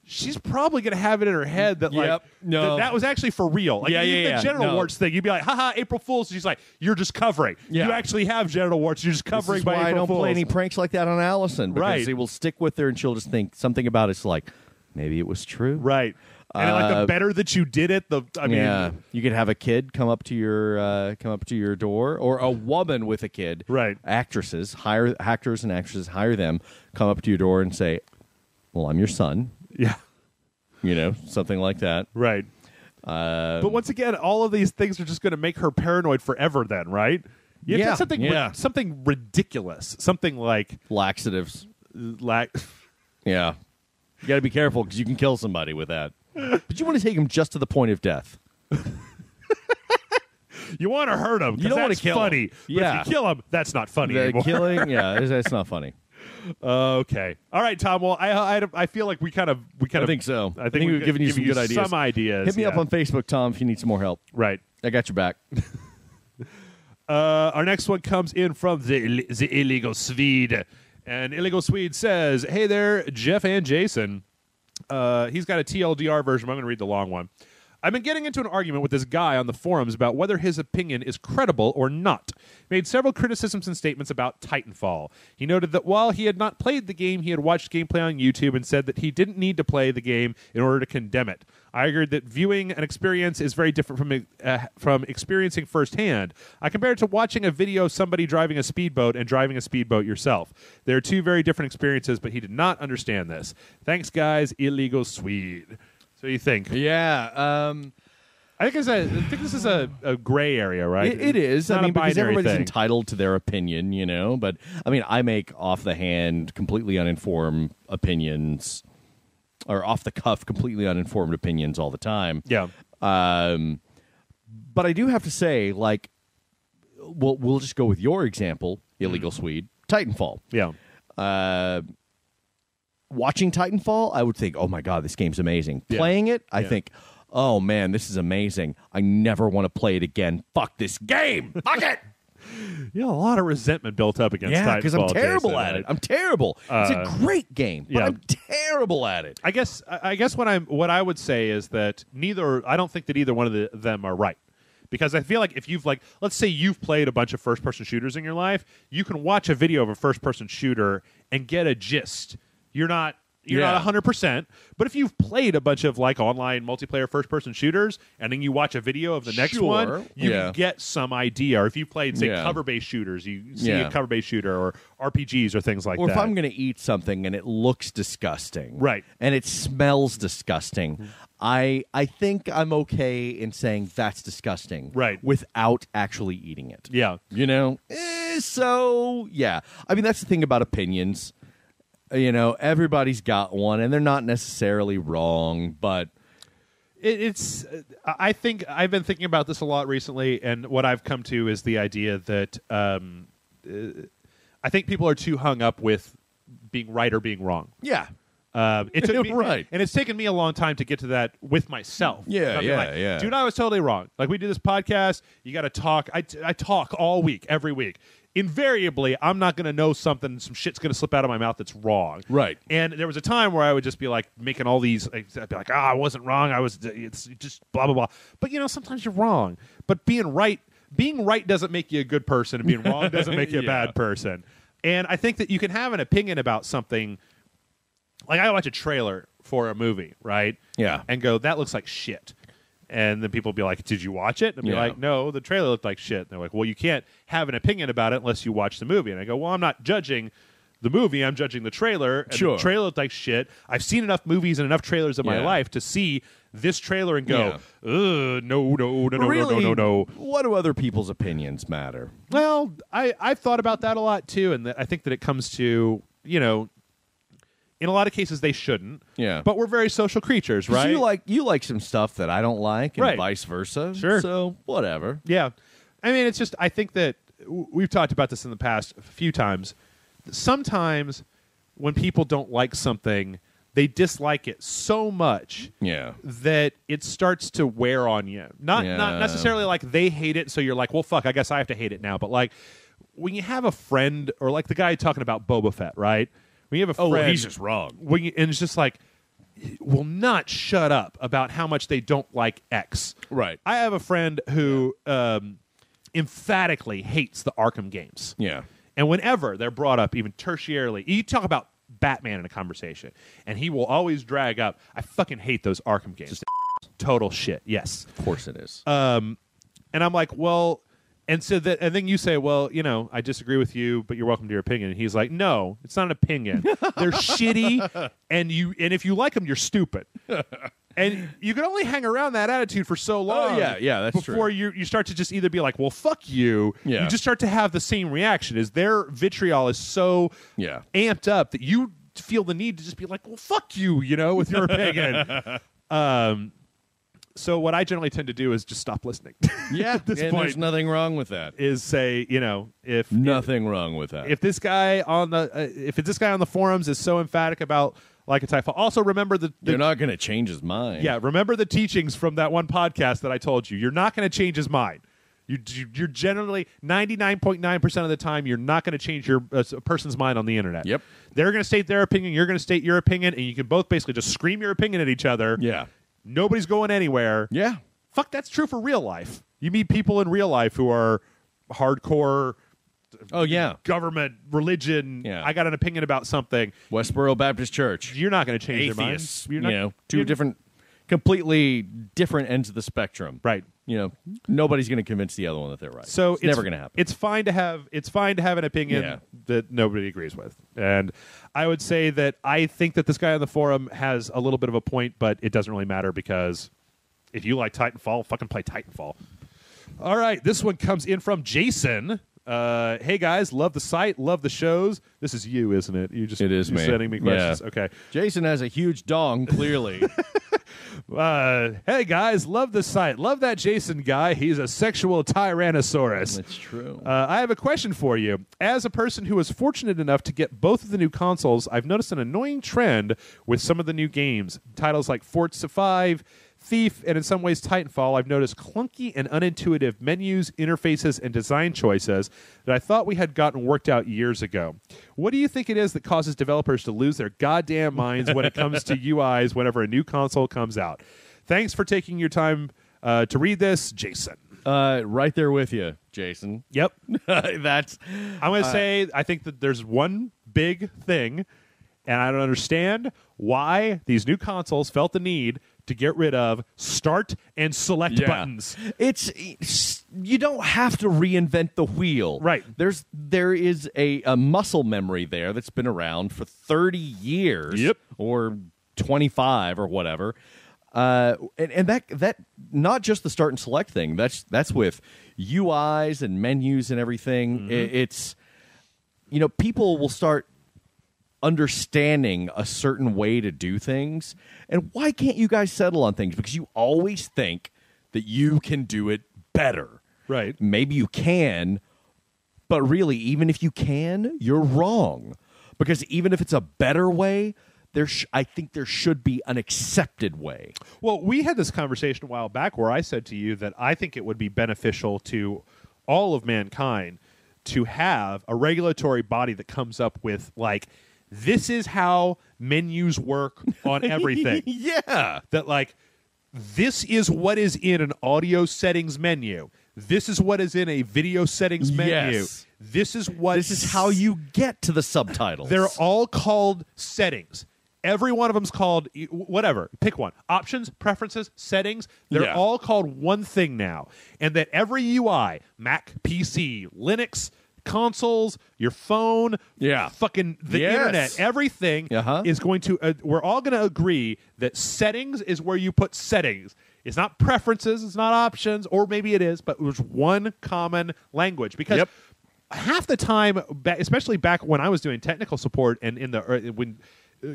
she's probably going to have it in her head that like that was actually for real. Like the genital warts thing, you'd be like, haha, April Fool's. She's like, you're just covering. You actually have genital warts. You're just covering by April Fool's. This is why I don't play any pranks like that on Allison. Because it will stick with her and she'll just think something about it's like, maybe it was true. Right. And like the better that you did it, you could have a kid come up to your door, or a woman with a kid. Right. Actors and actresses, hire them, come up to your door and say, well, I'm your son. Yeah. Something like that. Right. But once again, all of these things are just going to make her paranoid forever then, right? Something ridiculous. Something like laxatives. Yeah. You got to be careful because you can kill somebody with that. But you want to take them just to the point of death. You want to hurt them. You don't want to kill funny. Them. Yeah. If you kill them, that's not funny anymore. Killing, that's not funny. Okay. All right, Tom. Well, I feel like we kind of. I think so. I think we've given you some good ideas. Some ideas. Hit me up on Facebook, Tom, if you need some more help. Right. I got your back. Our next one comes in from the Illegal Swede. And Illegal Swede says, hey there, Jeff and Jason. He's got a TLDR version. I'm going to read the long one. I've been getting into an argument with this guy on the forums about whether his opinion is credible or not. Made several criticisms and statements about Titanfall. He noted that while he had not played the game, he had watched gameplay on YouTube and said that he didn't need to play the game in order to condemn it. I argued that viewing an experience is very different from experiencing firsthand. I compared it to watching a video of somebody driving a speedboat and driving a speedboat yourself. They're two very different experiences, but he did not understand this. Thanks, guys. Illegal Swede. So you think? Yeah. I think this is a gray area, right? It is. Not because everybody's thing. entitled to their opinion, But I make off the hand, completely uninformed opinions, or off the cuff, completely uninformed opinions all the time. Yeah. But I do have to say, like, we'll just go with your example, Illegal Swede, Titanfall. Yeah. Watching Titanfall, I would think, oh my God, this game's amazing. Yeah. Playing it, I think, oh man, this is amazing. I never want to play it again. Fuck this game. Fuck it. A lot of resentment built up against Titanfall. Yeah, because I'm terrible at it. I'm terrible. It's a great game, but I'm terrible at it. I guess what I would say is that I don't think that either one of them are right. Because I feel like if you've let's say you've played a bunch of first-person shooters in your life, you can watch a video of a first-person shooter and get a gist. You're not 100%, but if you've played a bunch of online multiplayer first-person shooters and then you watch a video of the next one, you can get some idea. Or if you've played, say, cover-based shooters, you see a cover-based shooter, or RPGs or things like that. Or if I'm going to eat something and it looks disgusting, right, and it smells disgusting, I think I'm okay in saying that's disgusting, right, without actually eating it. Yeah. So, yeah. That's the thing about opinions. Everybody's got one, and they're not necessarily wrong, but It's. I think I've been thinking about this a lot recently, and what I've come to is the idea that I think people are too hung up with being right or being wrong. Yeah. It took me, right, and it's taken me a long time to get to that with myself. Yeah. Dude, I was totally wrong. Like, we do this podcast, you got to talk. I talk all week, every week. Invariably, I'm not going to know something. Some shit's going to slip out of my mouth that's wrong. Right. And there was a time where I would just be like making all these. I'd be like, I wasn't wrong. It's just blah blah blah. But sometimes you're wrong. But being right doesn't make you a good person, and being wrong doesn't make you a bad person. And I think that you can have an opinion about something. Like, I watch a trailer for a movie, right? Yeah. And go, that looks like shit. And then people will be like, did you watch it? And I'll be like, no, the trailer looked like shit. And they're like, well, you can't have an opinion about it unless you watch the movie. And I go, well, I'm not judging the movie. I'm judging the trailer. And the trailer looked like shit. I've seen enough movies and enough trailers in my life to see this trailer and go, no. What do other people's opinions matter? Well, I've thought about that a lot, too. And I think that it comes to, in a lot of cases, they shouldn't. Yeah. But we're very social creatures, right? You like some stuff that I don't like, and right. vice versa. Sure. So, whatever. Yeah. I mean, it's just, I think that we've talked about this in the past a few times. Sometimes when people don't like something, they dislike it so much that it starts to wear on you. Not necessarily like they hate it, so you're like, well, fuck, I guess I have to hate it now. But like, when you have a friend, or like the guy talking about Boba Fett, right? When you have a friend, well, he's just wrong. And it's just like, will not shut up about how much they don't like X. Right. I have a friend who emphatically hates the Arkham games. Yeah. And whenever they're brought up, even tertiarily, you talk about Batman in a conversation, and he will always drag up, I fucking hate those Arkham games. Just total shit. Yes. Of course it is. And I'm like, well... And then you say, well, I disagree with you, but you're welcome to your opinion. And he's like, no, it's not an opinion. They're shitty, and if you like them, you're stupid. And you can only hang around that attitude for so long. That's before true. you start to just either be like, well, fuck you. Yeah. You just start to have the same reaction. Is their vitriol is so amped up that you feel the need to just be like, well, fuck you, with your opinion. So what I generally tend to do is just stop listening. Yeah, at this and point, there's nothing wrong with that. Is say, if nothing wrong with that. If this guy on the forums is so emphatic about like a Titanfall, also remember you're not going to change his mind. Yeah, remember the teachings from that one podcast that I told you. You're not going to change his mind. You're generally 99.9% of the time you're not going to change a person's mind on the internet. Yep, they're going to state their opinion. You're going to state your opinion, and you can both basically just scream your opinion at each other. Yeah. Nobody's going anywhere. Yeah. Fuck, that's true for real life. You meet people in real life who are hardcore government, religion. Yeah. I got an opinion about something. Westboro Baptist Church. You're not going to change Atheists. their mind. Two different, completely different ends of the spectrum. Right. Nobody's going to convince the other one that they're right. So it's never going to happen. It's fine to have an opinion that nobody agrees with. And I would say that I think that this guy on the forum has a little bit of a point, but it doesn't really matter because if you like Titanfall, fucking play Titanfall. All right, this one comes in from Jason. Hey guys, love the site, love the shows. This is you, isn't it? It is me. Sending me questions. Yeah. Okay. Jason has a huge dong, clearly. Hey guys, love the site. Love that Jason guy. He's a sexual tyrannosaurus. That's true. I have a question for you. As a person who was fortunate enough to get both of the new consoles, I've noticed an annoying trend with some of the new games. Titles like Forza 5, Thief, and in some ways Titanfall, I've noticed clunky and unintuitive menus, interfaces, and design choices that I thought we had gotten worked out years ago. What do you think it is that causes developers to lose their goddamn minds when it comes to UIs whenever a new console comes out? Thanks for taking your time to read this, Jason. Right there with you, Jason. Yep. I'm going to say I think that there's one big thing, and I don't understand why these new consoles felt the need to get rid of start and select buttons. It's you don't have to reinvent the wheel. Right. There is a muscle memory there that's been around for 30 years. Yep. Or 25 or whatever. And that not just the start and select thing. That's with UIs and menus and everything. Mm-hmm. It's people will start understanding a certain way to do things. And why can't you guys settle on things? Because you always think that you can do it better. Right. Maybe you can, but really, even if you can, you're wrong. Because even if it's a better way, I think there should be an accepted way. Well, we had this conversation a while back where I said to you that I think it would be beneficial to all of mankind to have a regulatory body that comes up with, like, this is how menus work on everything. Yeah. That, like, this is what is in an audio settings menu. This is what is in a video settings menu. Yes. This is how you get to the subtitles. They're all called settings. Every one of them's called whatever. Pick one. Options, preferences, settings. They're all called one thing now. And that every UI, Mac, PC, Linux, consoles, your phone, fucking the internet, everything is going to, we're all going to agree that settings is where you put settings. It's not preferences, it's not options, or maybe it is, but there's one common language. Because half the time, especially back when I was doing technical support and when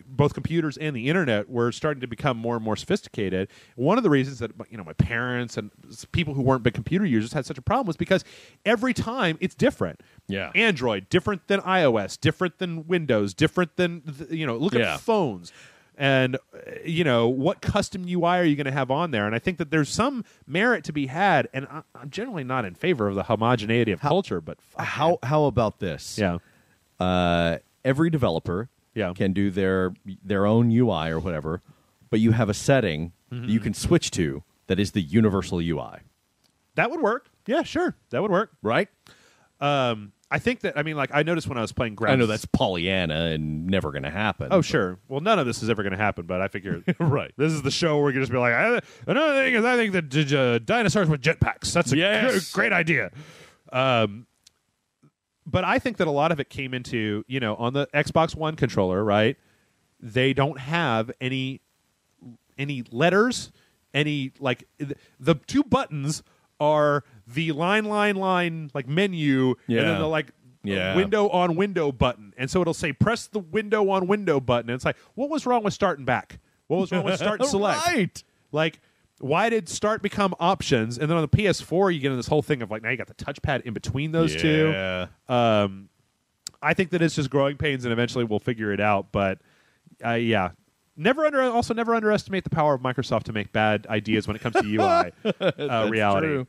both computers and the internet were starting to become more and more sophisticated, one of the reasons that my parents and people who weren't big computer users had such a problem was because every time it's different. Yeah. Android different than iOS, different than Windows, different than look at phones. And what custom UI are you going to have on there? And I think that there's some merit to be had. And I'm generally not in favor of the homogeneity of culture. But how about this? Yeah, every developer can do their own UI or whatever, but you have a setting that you can switch to that is the universal UI. That would work. Yeah, sure, that would work. Right. I think that, I noticed when I was playing Grabs. I know that's Pollyanna and never going to happen. Oh, sure. Well, none of this is ever going to happen, but I figure right. This is the show where we can just be like, another thing is I think that dinosaurs with jetpacks. That's a great idea. But I think that a lot of it came into, on the Xbox One controller, right? They don't have any letters, the two buttons are the line like menu and then the window on window button. And so it'll say press the window on window button. And it's like, what was wrong with start and back? What was wrong with start and select? Right. Like, why did start become options? And then on the PS4 you get in this whole thing of now you got the touchpad in between those two. I think that it's just growing pains and eventually we'll figure it out. But never underestimate the power of Microsoft to make bad ideas when it comes to UI reality. True.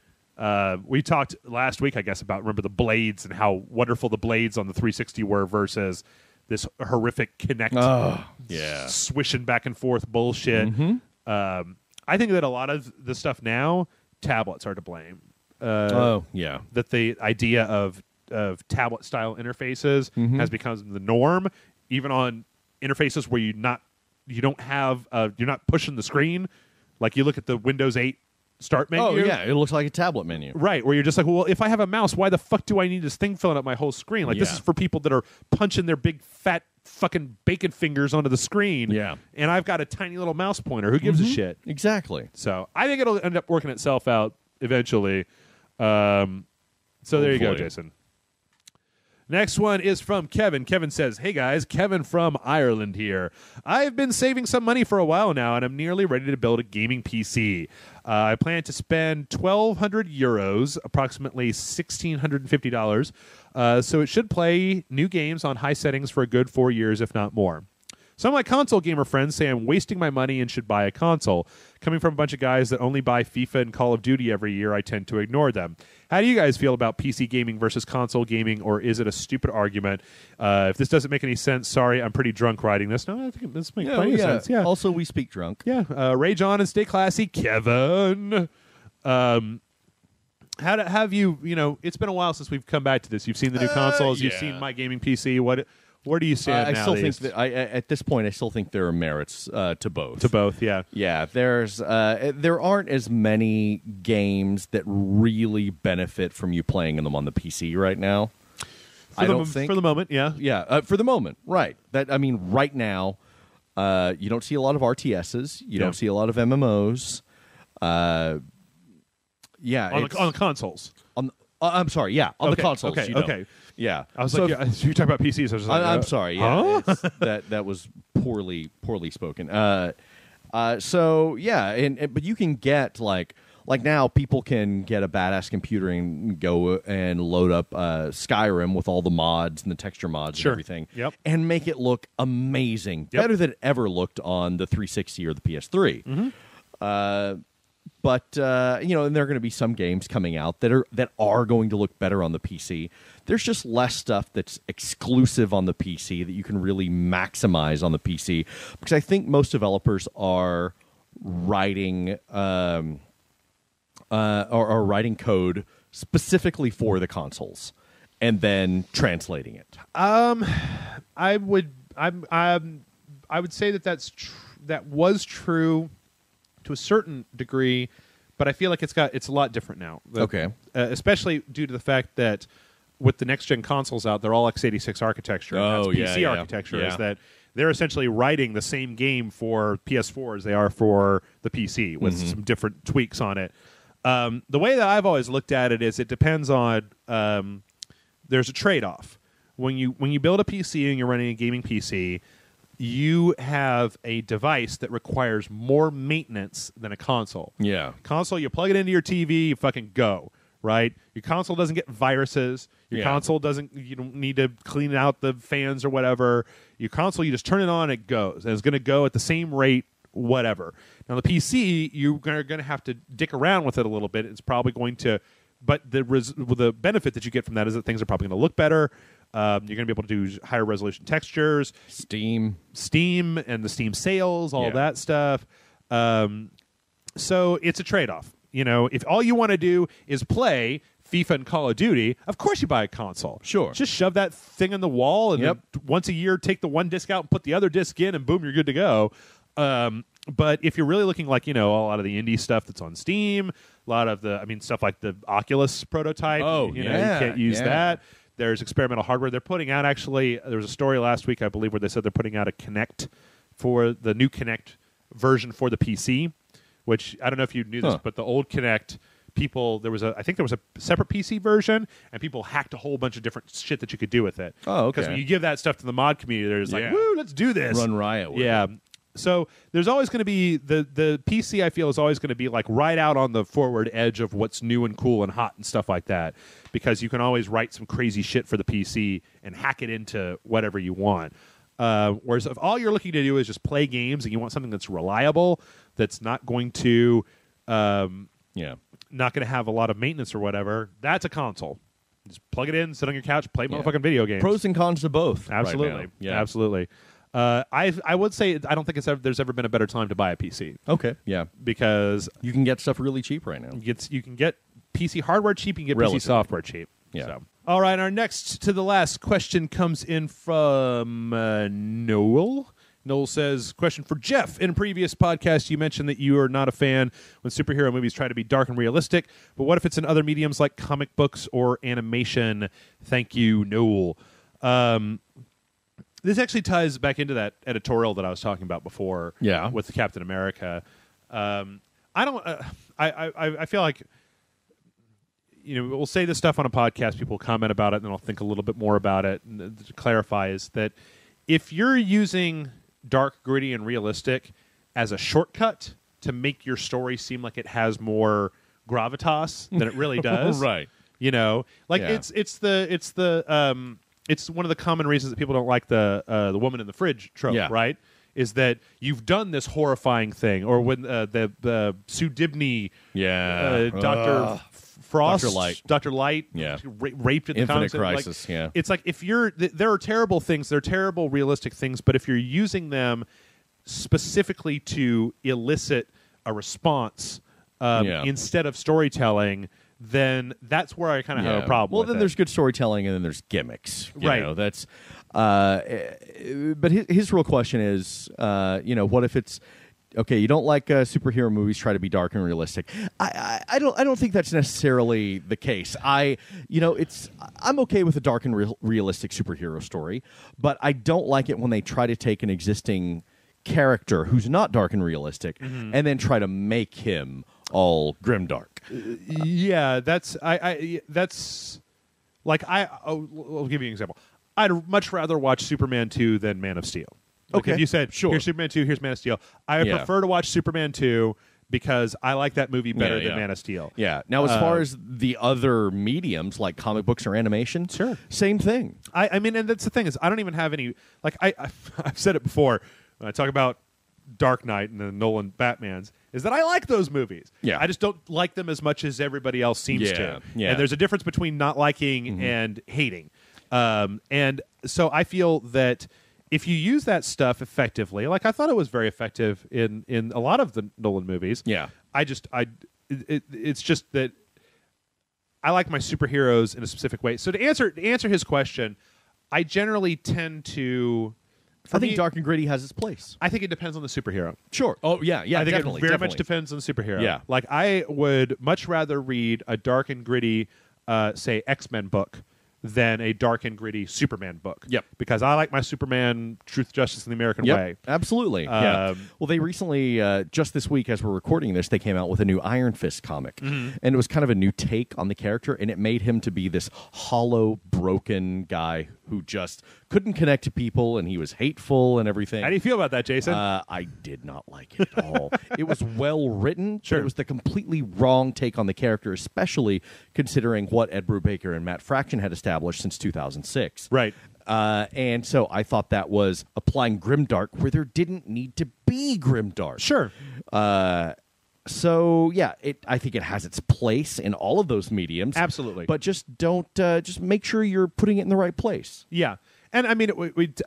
We talked last week, I guess, about remember the blades and how wonderful the blades on the 360 were versus this horrific Kinect swishing back and forth bullshit. I think that a lot of the stuff now, tablets are to blame. That the idea of tablet style interfaces has become the norm, even on interfaces where you're not pushing the screen. Like you look at the Windows 8 start menu. Oh yeah, it looks like a tablet menu. Right, where you're just like, well, if I have a mouse, why the fuck do I need this thing filling up my whole screen? Like this is for people that are punching their big fat fucking bacon fingers onto the screen. Yeah. And I've got a tiny little mouse pointer. Who gives a shit? Exactly. So I think it'll end up working itself out eventually. So there you go, Jason. Next one is from Kevin. Kevin says, hey guys, Kevin from Ireland here. I've been saving some money for a while now, and I'm nearly ready to build a gaming PC. I plan to spend 1,200 euros, approximately $1,650, so it should play new games on high settings for a good 4 years, if not more. Some of my console gamer friends say I'm wasting my money and should buy a console. Coming from a bunch of guys that only buy FIFA and Call of Duty every year, I tend to ignore them. How do you guys feel about PC gaming versus console gaming, or is it a stupid argument? If this doesn't make any sense, sorry, I'm pretty drunk writing this. No, I think this makes plenty of sense. Yeah. Also, we speak drunk. Yeah. Rage on and stay classy, Kevin. How have you, it's been a while since we've come back to this. You've seen the new consoles. You've seen my gaming PC. Where do you stand now? I still think that at this point, I still think there are merits to both. To both, yeah. Yeah, there aren't as many games that really benefit from you playing them on the PC right now. For the moment, yeah. Yeah, for the moment, right. Right now, you don't see a lot of RTSs. You don't see a lot of MMOs. On the consoles. I'm sorry, on the consoles. Okay. Yeah. I was like, so you're talking about PCs. I was like, I'm sorry. Yeah, huh? that was poorly spoken. So yeah, but you can get like now people can get a badass computer and go and load up Skyrim with all the mods and the texture mods and everything, and make it look amazing, better than it ever looked on the 360 or the PS3. Mm-hmm. But and there are going to be some games coming out that are going to look better on the PC. There's just less stuff that's exclusive on the PC that you can really maximize on the PC, because I think most developers are writing writing code specifically for the consoles and then translating it. I would say that was true to a certain degree, but I feel like it's a lot different now. Especially due to the fact that with the next gen consoles out, they're all x86 architecture. That's PC architecture. Is that they're essentially writing the same game for PS4 as they are for the PC with some different tweaks on it. The way that I've always looked at it is it depends on there's a trade-off. When you build a PC and you're running a gaming PC, you have a device that requires more maintenance than a console. Yeah. Console, you plug it into your TV, you fucking go, right? Your console doesn't get viruses. Your console you don't need to clean out the fans or whatever. Your console, you just turn it on, it goes. And it's going to go at the same rate, whatever. Now, the PC, you're going to have to dick around with it a little bit. It's probably going to... But the benefit that you get from that is that things are probably going to look better. You're going to be able to do higher resolution textures, Steam, and the Steam sales, all that stuff. So it's a trade-off. If all you want to do is play FIFA and Call of Duty, of course you buy a console. Sure. Just shove that thing in the wall, and then once a year take the one disc out and put the other disc in, and boom, you're good to go. But if you're really looking like, a lot of the indie stuff that's on Steam, a lot of stuff like the Oculus prototype, you can't use that. There's experimental hardware they're putting out. Actually, there was a story last week, I believe, where they said they're putting out a Kinect for the new Kinect version for the PC, which I don't know if you knew this, but the old Kinect, I think there was a separate PC version, and people hacked a whole bunch of different shit that you could do with it. Oh, okay. Because when you give that stuff to the mod community, there's like, woo, let's do this. Run riot with it. So there's always going to be the PC, I feel, is always going to be like right out on the forward edge of what's new and cool and hot and stuff like that, because you can always write some crazy shit for the PC and hack it into whatever you want. Whereas if all you're looking to do is just play games and you want something that's reliable, that's not going to not going to have a lot of maintenance or whatever, that's a console. Just plug it in, sit on your couch, play motherfucking video games. Pros and cons to both. Absolutely. Right now. Absolutely. I would say I don't think there's ever been a better time to buy a PC. Okay, yeah, because you can get stuff really cheap right now. You can get PC hardware cheap, you can get PC software cheap. Yeah. So. All right, our next to the last question comes in from Noel. Noel says, question for Jeff. In a previous podcast, you mentioned that you are not a fan when superhero movies try to be dark and realistic, but what if it's in other mediums like comic books or animation? Thank you, Noel. This actually ties back into that editorial that I was talking about before. Yeah. With the Captain America. I feel like, we'll say this stuff on a podcast, people comment about it, and then I'll think a little bit more about it. And to clarify is that if you're using dark, gritty, and realistic as a shortcut to make your story seem like it has more gravitas than it really does. Right. It's one of the common reasons that people don't like the woman in the fridge trope, right? Is that you've done this horrifying thing, or when the Sue Dibney, Dr. Frost, Dr. Light, raped in the Infinite comics. Crisis, It's like if there are terrible things, they're terrible realistic things, but if you're using them specifically to elicit a response insteed of storytelling, then that's where I kind of have a problem. Well, then there's good storytelling, and then there's gimmicks. Right. That's. But his real question is, what if it's okay? You don't like superhero movies try to be dark and realistic. I don't think that's necessarily the case. I'm okay with a dark and realistic superhero story, but I don't like it when they try to take an existing character who's not dark and realistic and then try to make him all grimdark. That's Like I'll give you an example. I'd much rather watch Superman 2 than Man of Steel. Like Okay. if you said, Sure. here's Superman 2, here's Man of Steel, I would prefer to watch Superman 2 because I like that movie better than Man of Steel. Yeah. Now, as far as the other mediums like comic books or animation, sure, same thing. I mean, and that's the thing is, I don't even have any. Like I've said it before when I talk about Dark Knight and the Nolan Batmans, is that I like those movies. Yeah. I just don't like them as much as everybody else seems to. Yeah. And there's a difference between not liking and hating. And so I feel that if you use that stuff effectively, like I thought it was very effective in a lot of the Nolan movies. Yeah. It's just that I like my superheroes in a specific way. So to answer his question, I generally tend to. I think dark and gritty has its place. I think it depends on the superhero. Sure. Oh yeah, yeah. I think definitely, it very definitely. much depends on the superhero. Yeah. Like I would much rather read a dark and gritty, say X-Men book than a dark and gritty Superman book. Yep. Because I like my Superman Truth, Justice, and the American Way. Absolutely. Yeah. Well, they recently, just this week as we're recording this, they came out with a new Iron Fist comic. And it was kind of a new take on the character, and it made him to be this hollow, broken guy who just couldn't connect to people, and he was hateful and everything. How do you feel about that, Jason? I did not like it at all. It was well written, Sure. but it was the completely wrong take on the character, especially considering what Ed Brubaker and Matt Fraction had established since 2006. Right. And so I thought that was applying grimdark where there didn't need to be grimdark. Sure. So yeah, I think it has its place in all of those mediums. Absolutely. But just don't just make sure you're putting it in the right place. Yeah. And I mean,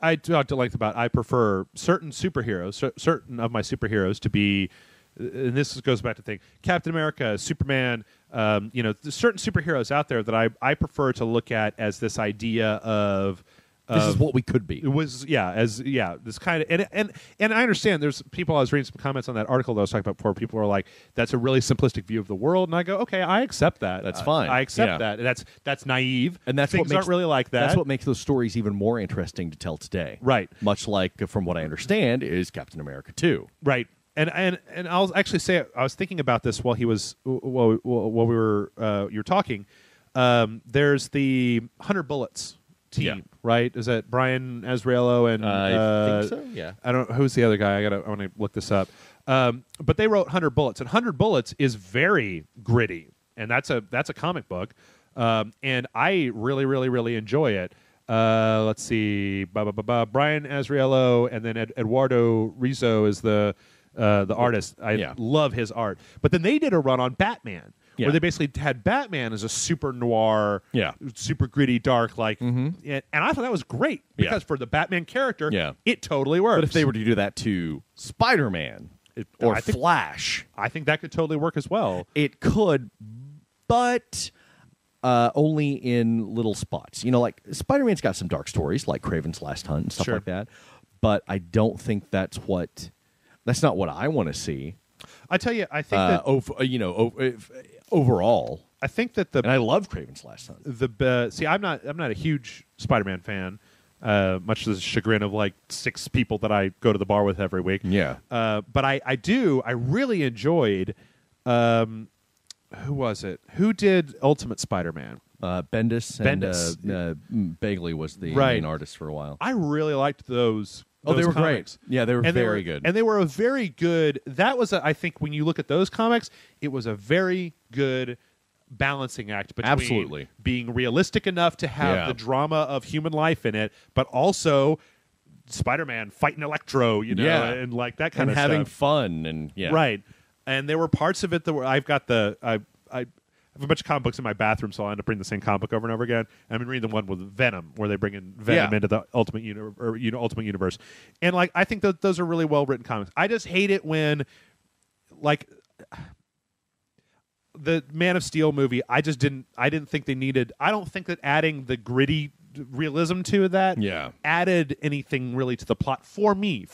I talked at length about I prefer certain superheroes, certain of my superheroes to be, and this goes back to the thing, Captain America, Superman, there's certain superheroes out there that I prefer to look at as this idea of This is what we could be. It was this kind of and I understand there's people. I was reading some comments on that article that I was talking about before. People are like, that's a really simplistic view of the world, and I go, okay, I accept that. That's fine. I accept that. That's naive, and that's things what makes, aren't really like that. That's what makes those stories even more interesting to tell today. Right. Much like, from what I understand, is Captain America 2. Right. And I'll actually say I was thinking about this while we were you were talking. There's the 100 Bullets team, right? Is that Brian Azzarello and I think so. Yeah. I don't know who's the other guy. I want to look this up. But they wrote 100 Bullets, and 100 Bullets is very gritty, and that's a comic book, and I really really really enjoy it. Let's see, Brian Azzarello, and then Eduardo Rizzo is the artist. I love his art. But then they did a run on Batman, where they basically had Batman as a super noir, super gritty, dark, and I thought that was great because for the Batman character, it totally works. But if they were to do that to Spider-Man or Flash, I think that could totally work as well. It could, but only in little spots. Like Spider-Man's got some dark stories, like Kraven's Last Hunt and stuff like that. But I don't think that's not what I want to see. I tell you, I think that overall, I think that and I love Kraven's Last Hunt. I'm not a huge Spider-Man fan, much to the chagrin of like 6 people that I go to the bar with every week. Yeah, but I really enjoyed. Who was it? Who did Ultimate Spider-Man? Bendis and Bagley was the main artist for a while. I really liked those. Oh, they were comics. great. Yeah, they were very good. And they were a very good. That was, I think, when you look at those comics, it was a very good balancing act between being realistic enough to have the drama of human life in it, but also Spider-Man fighting Electro, and like that kind of stuff. And having fun. And right. And there were parts of it that were. I have a bunch of comic books in my bathroom, so I end up reading the same comic book over and over again. And I've been reading the one with Venom, where they bring in Venom into the Ultimate Universe. And like, I think that those are really well written comics. I just hate it when, like, the Man of Steel movie. I didn't think they needed. I don't think that adding the gritty realism to that added anything really to the plot for me.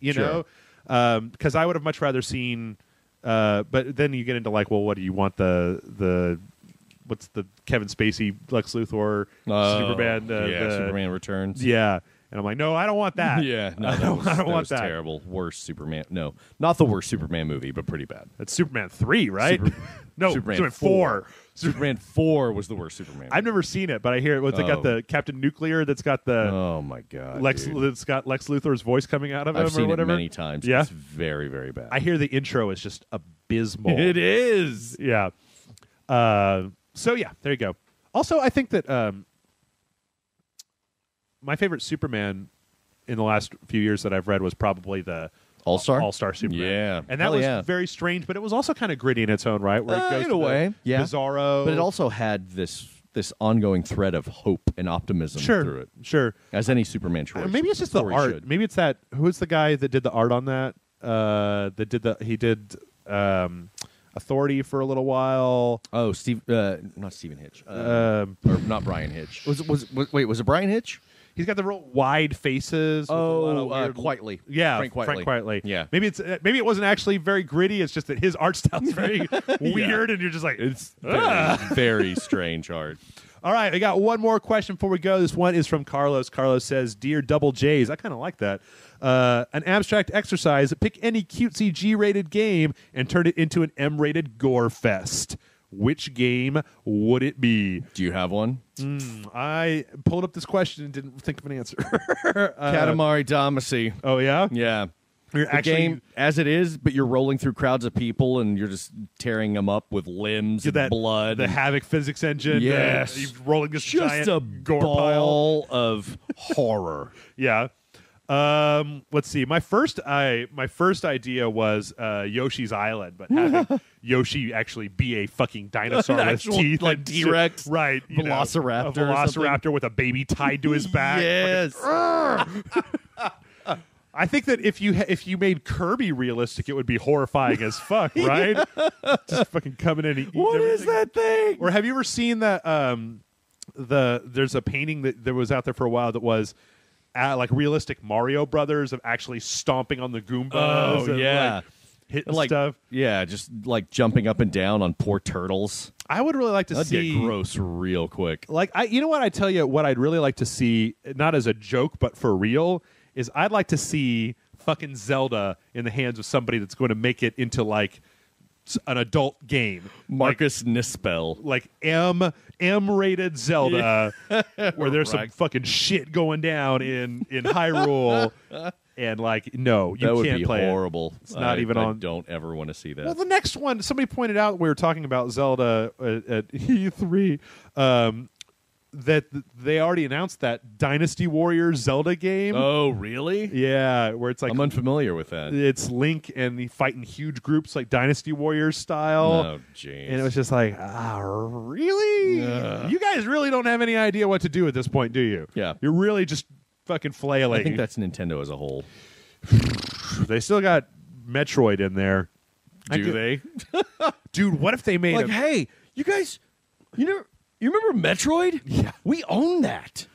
You know, because I would have much rather seen. But then you get into like, well, what do you want what's the Kevin Spacey Lex Luthor Superman? Superman Returns. Yeah, and I'm like, no, I don't want that. No, I don't want that. Terrible, worst Superman. No, not the worst Superman movie, but pretty bad. That's Superman 3, right? No, Superman 4. Superman 4 was the worst Superman. I've never seen it, but I hear it. They got the Captain Nuclear that's got the oh my god, that's got Lex Luthor's voice coming out of him I've seen or whatever. it many times. Yeah, it's very, very bad. I hear the intro is just abysmal. It is. Yeah. So yeah, there you go. Also, I think that my favorite Superman in the last few years that I've read was probably the All-Star Superman. Yeah. And that was very strange, but it was also kind of gritty in its own right. Where it goes in a way. Yeah. Bizarro. But it also had this ongoing thread of hope and optimism through it. Sure. As any Superman choice. Maybe it's just the art. Should. Maybe it's that. Who's the guy that did the art on that? He did Authority for a little while. Oh, not Stephen Hitch. Or not Brian Hitch. Was it Brian Hitch? He's got the real wide faces. Quietly. Yeah, Frank Quietly. Yeah. Maybe it wasn't actually very gritty. It's just that his art style is very weird, and you're just like, it's very strange art. All right, we got one more question before we go. This one is from Carlos. Carlos says, "Dear Double J's," I kind of like that. An abstract exercise: pick any cutesy G-rated game and turn it into an M-rated gore fest. Which game would it be? Do you have one? I pulled up this question and didn't think of an answer. Katamari Damacy. Oh, yeah? Yeah. You're the game as it is, but you're rolling through crowds of people and you're just tearing them up with limbs and blood. The Havoc physics engine. Yes. You're rolling this just giant a gore ball of horror. Yeah. Let's see. My first idea was Yoshi's Island, but having Yoshi actually be a fucking dinosaur with teeth, like T-Rex, right? Velociraptor, a Velociraptor with a baby tied to his back. Yes. I think that if you made Kirby realistic, it would be horrifying as fuck, right? Just fucking coming in and eating What everything. is that thing? Or have you ever seen that? There's a painting that was out there for a while that was. Like realistic Mario Brothers of actually stomping on the Goombas. Oh, and, yeah. like, hitting stuff. Yeah, just like jumping up and down on poor turtles. I would really like to That'd see. get gross real quick. Like, you know what? I tell you what I'd really like to see, not as a joke, but for real, is I'd like to see fucking Zelda in the hands of somebody that's going to make it into like an adult game. Marcus Nispel. Like M-rated Zelda, where there's some fucking shit going down in Hyrule, and like, no, you that can't would play be horrible. It. It's not even on. I don't ever want to see that. Well, the next one, somebody pointed out we were talking about Zelda at E3. That they already announced that Dynasty Warriors Zelda game. Oh, really? Yeah, where it's like I'm unfamiliar with that. It's Link and he fighting huge groups like Dynasty Warriors style. Oh, jeez. And it was just like, really? You guys really don't have any idea what to do at this point, do you? Yeah. You're really just fucking flailing. I think that's Nintendo as a whole. They still got Metroid in there. Do they? Dude, what if they made like, hey, you guys, you remember Metroid? Yeah. We own that.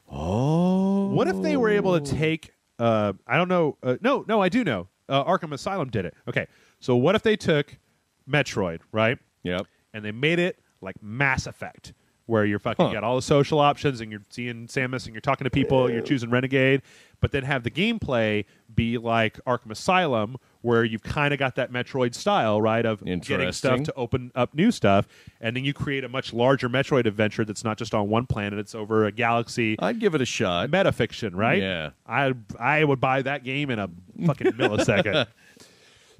Oh. What if they were able to take, I don't know. No, I do know. Arkham Asylum did it. Okay. So what if they took Metroid, right? Yep. And they made it like Mass Effect, where you're fucking got all the social options and you're seeing Samus and you're talking to people, you're choosing Renegade, but then have the gameplay be like Arkham Asylum, where you've kind of got that Metroid style, right, of getting stuff to open up new stuff, and then you create a much larger Metroid adventure that's not just on one planet, it's over a galaxy. I'd give it a shot. Metafiction, right? Yeah. I would buy that game in a fucking millisecond.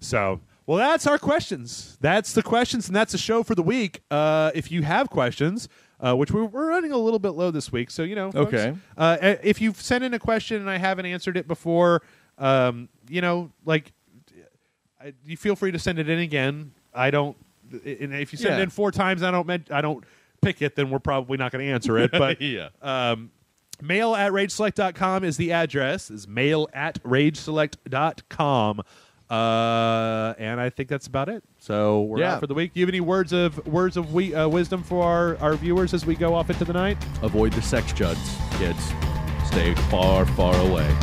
So, well, that's our questions. That's the questions, and that's the show for the week. If you have questions, which we're running a little bit low this week, so, folks, okay. If you've sent in a question and I haven't answered it before, you feel free to send it in again. I don't. And if you send it in 4 times, I don't pick it, then we're probably not going to answer it. But mail@rageselect.com is the address. Is mail@rageselect.com. And I think that's about it. So we're out for the week. Do you have any words of wisdom for our viewers as we go off into the night? Avoid the sex juds, kids. Stay far, far away.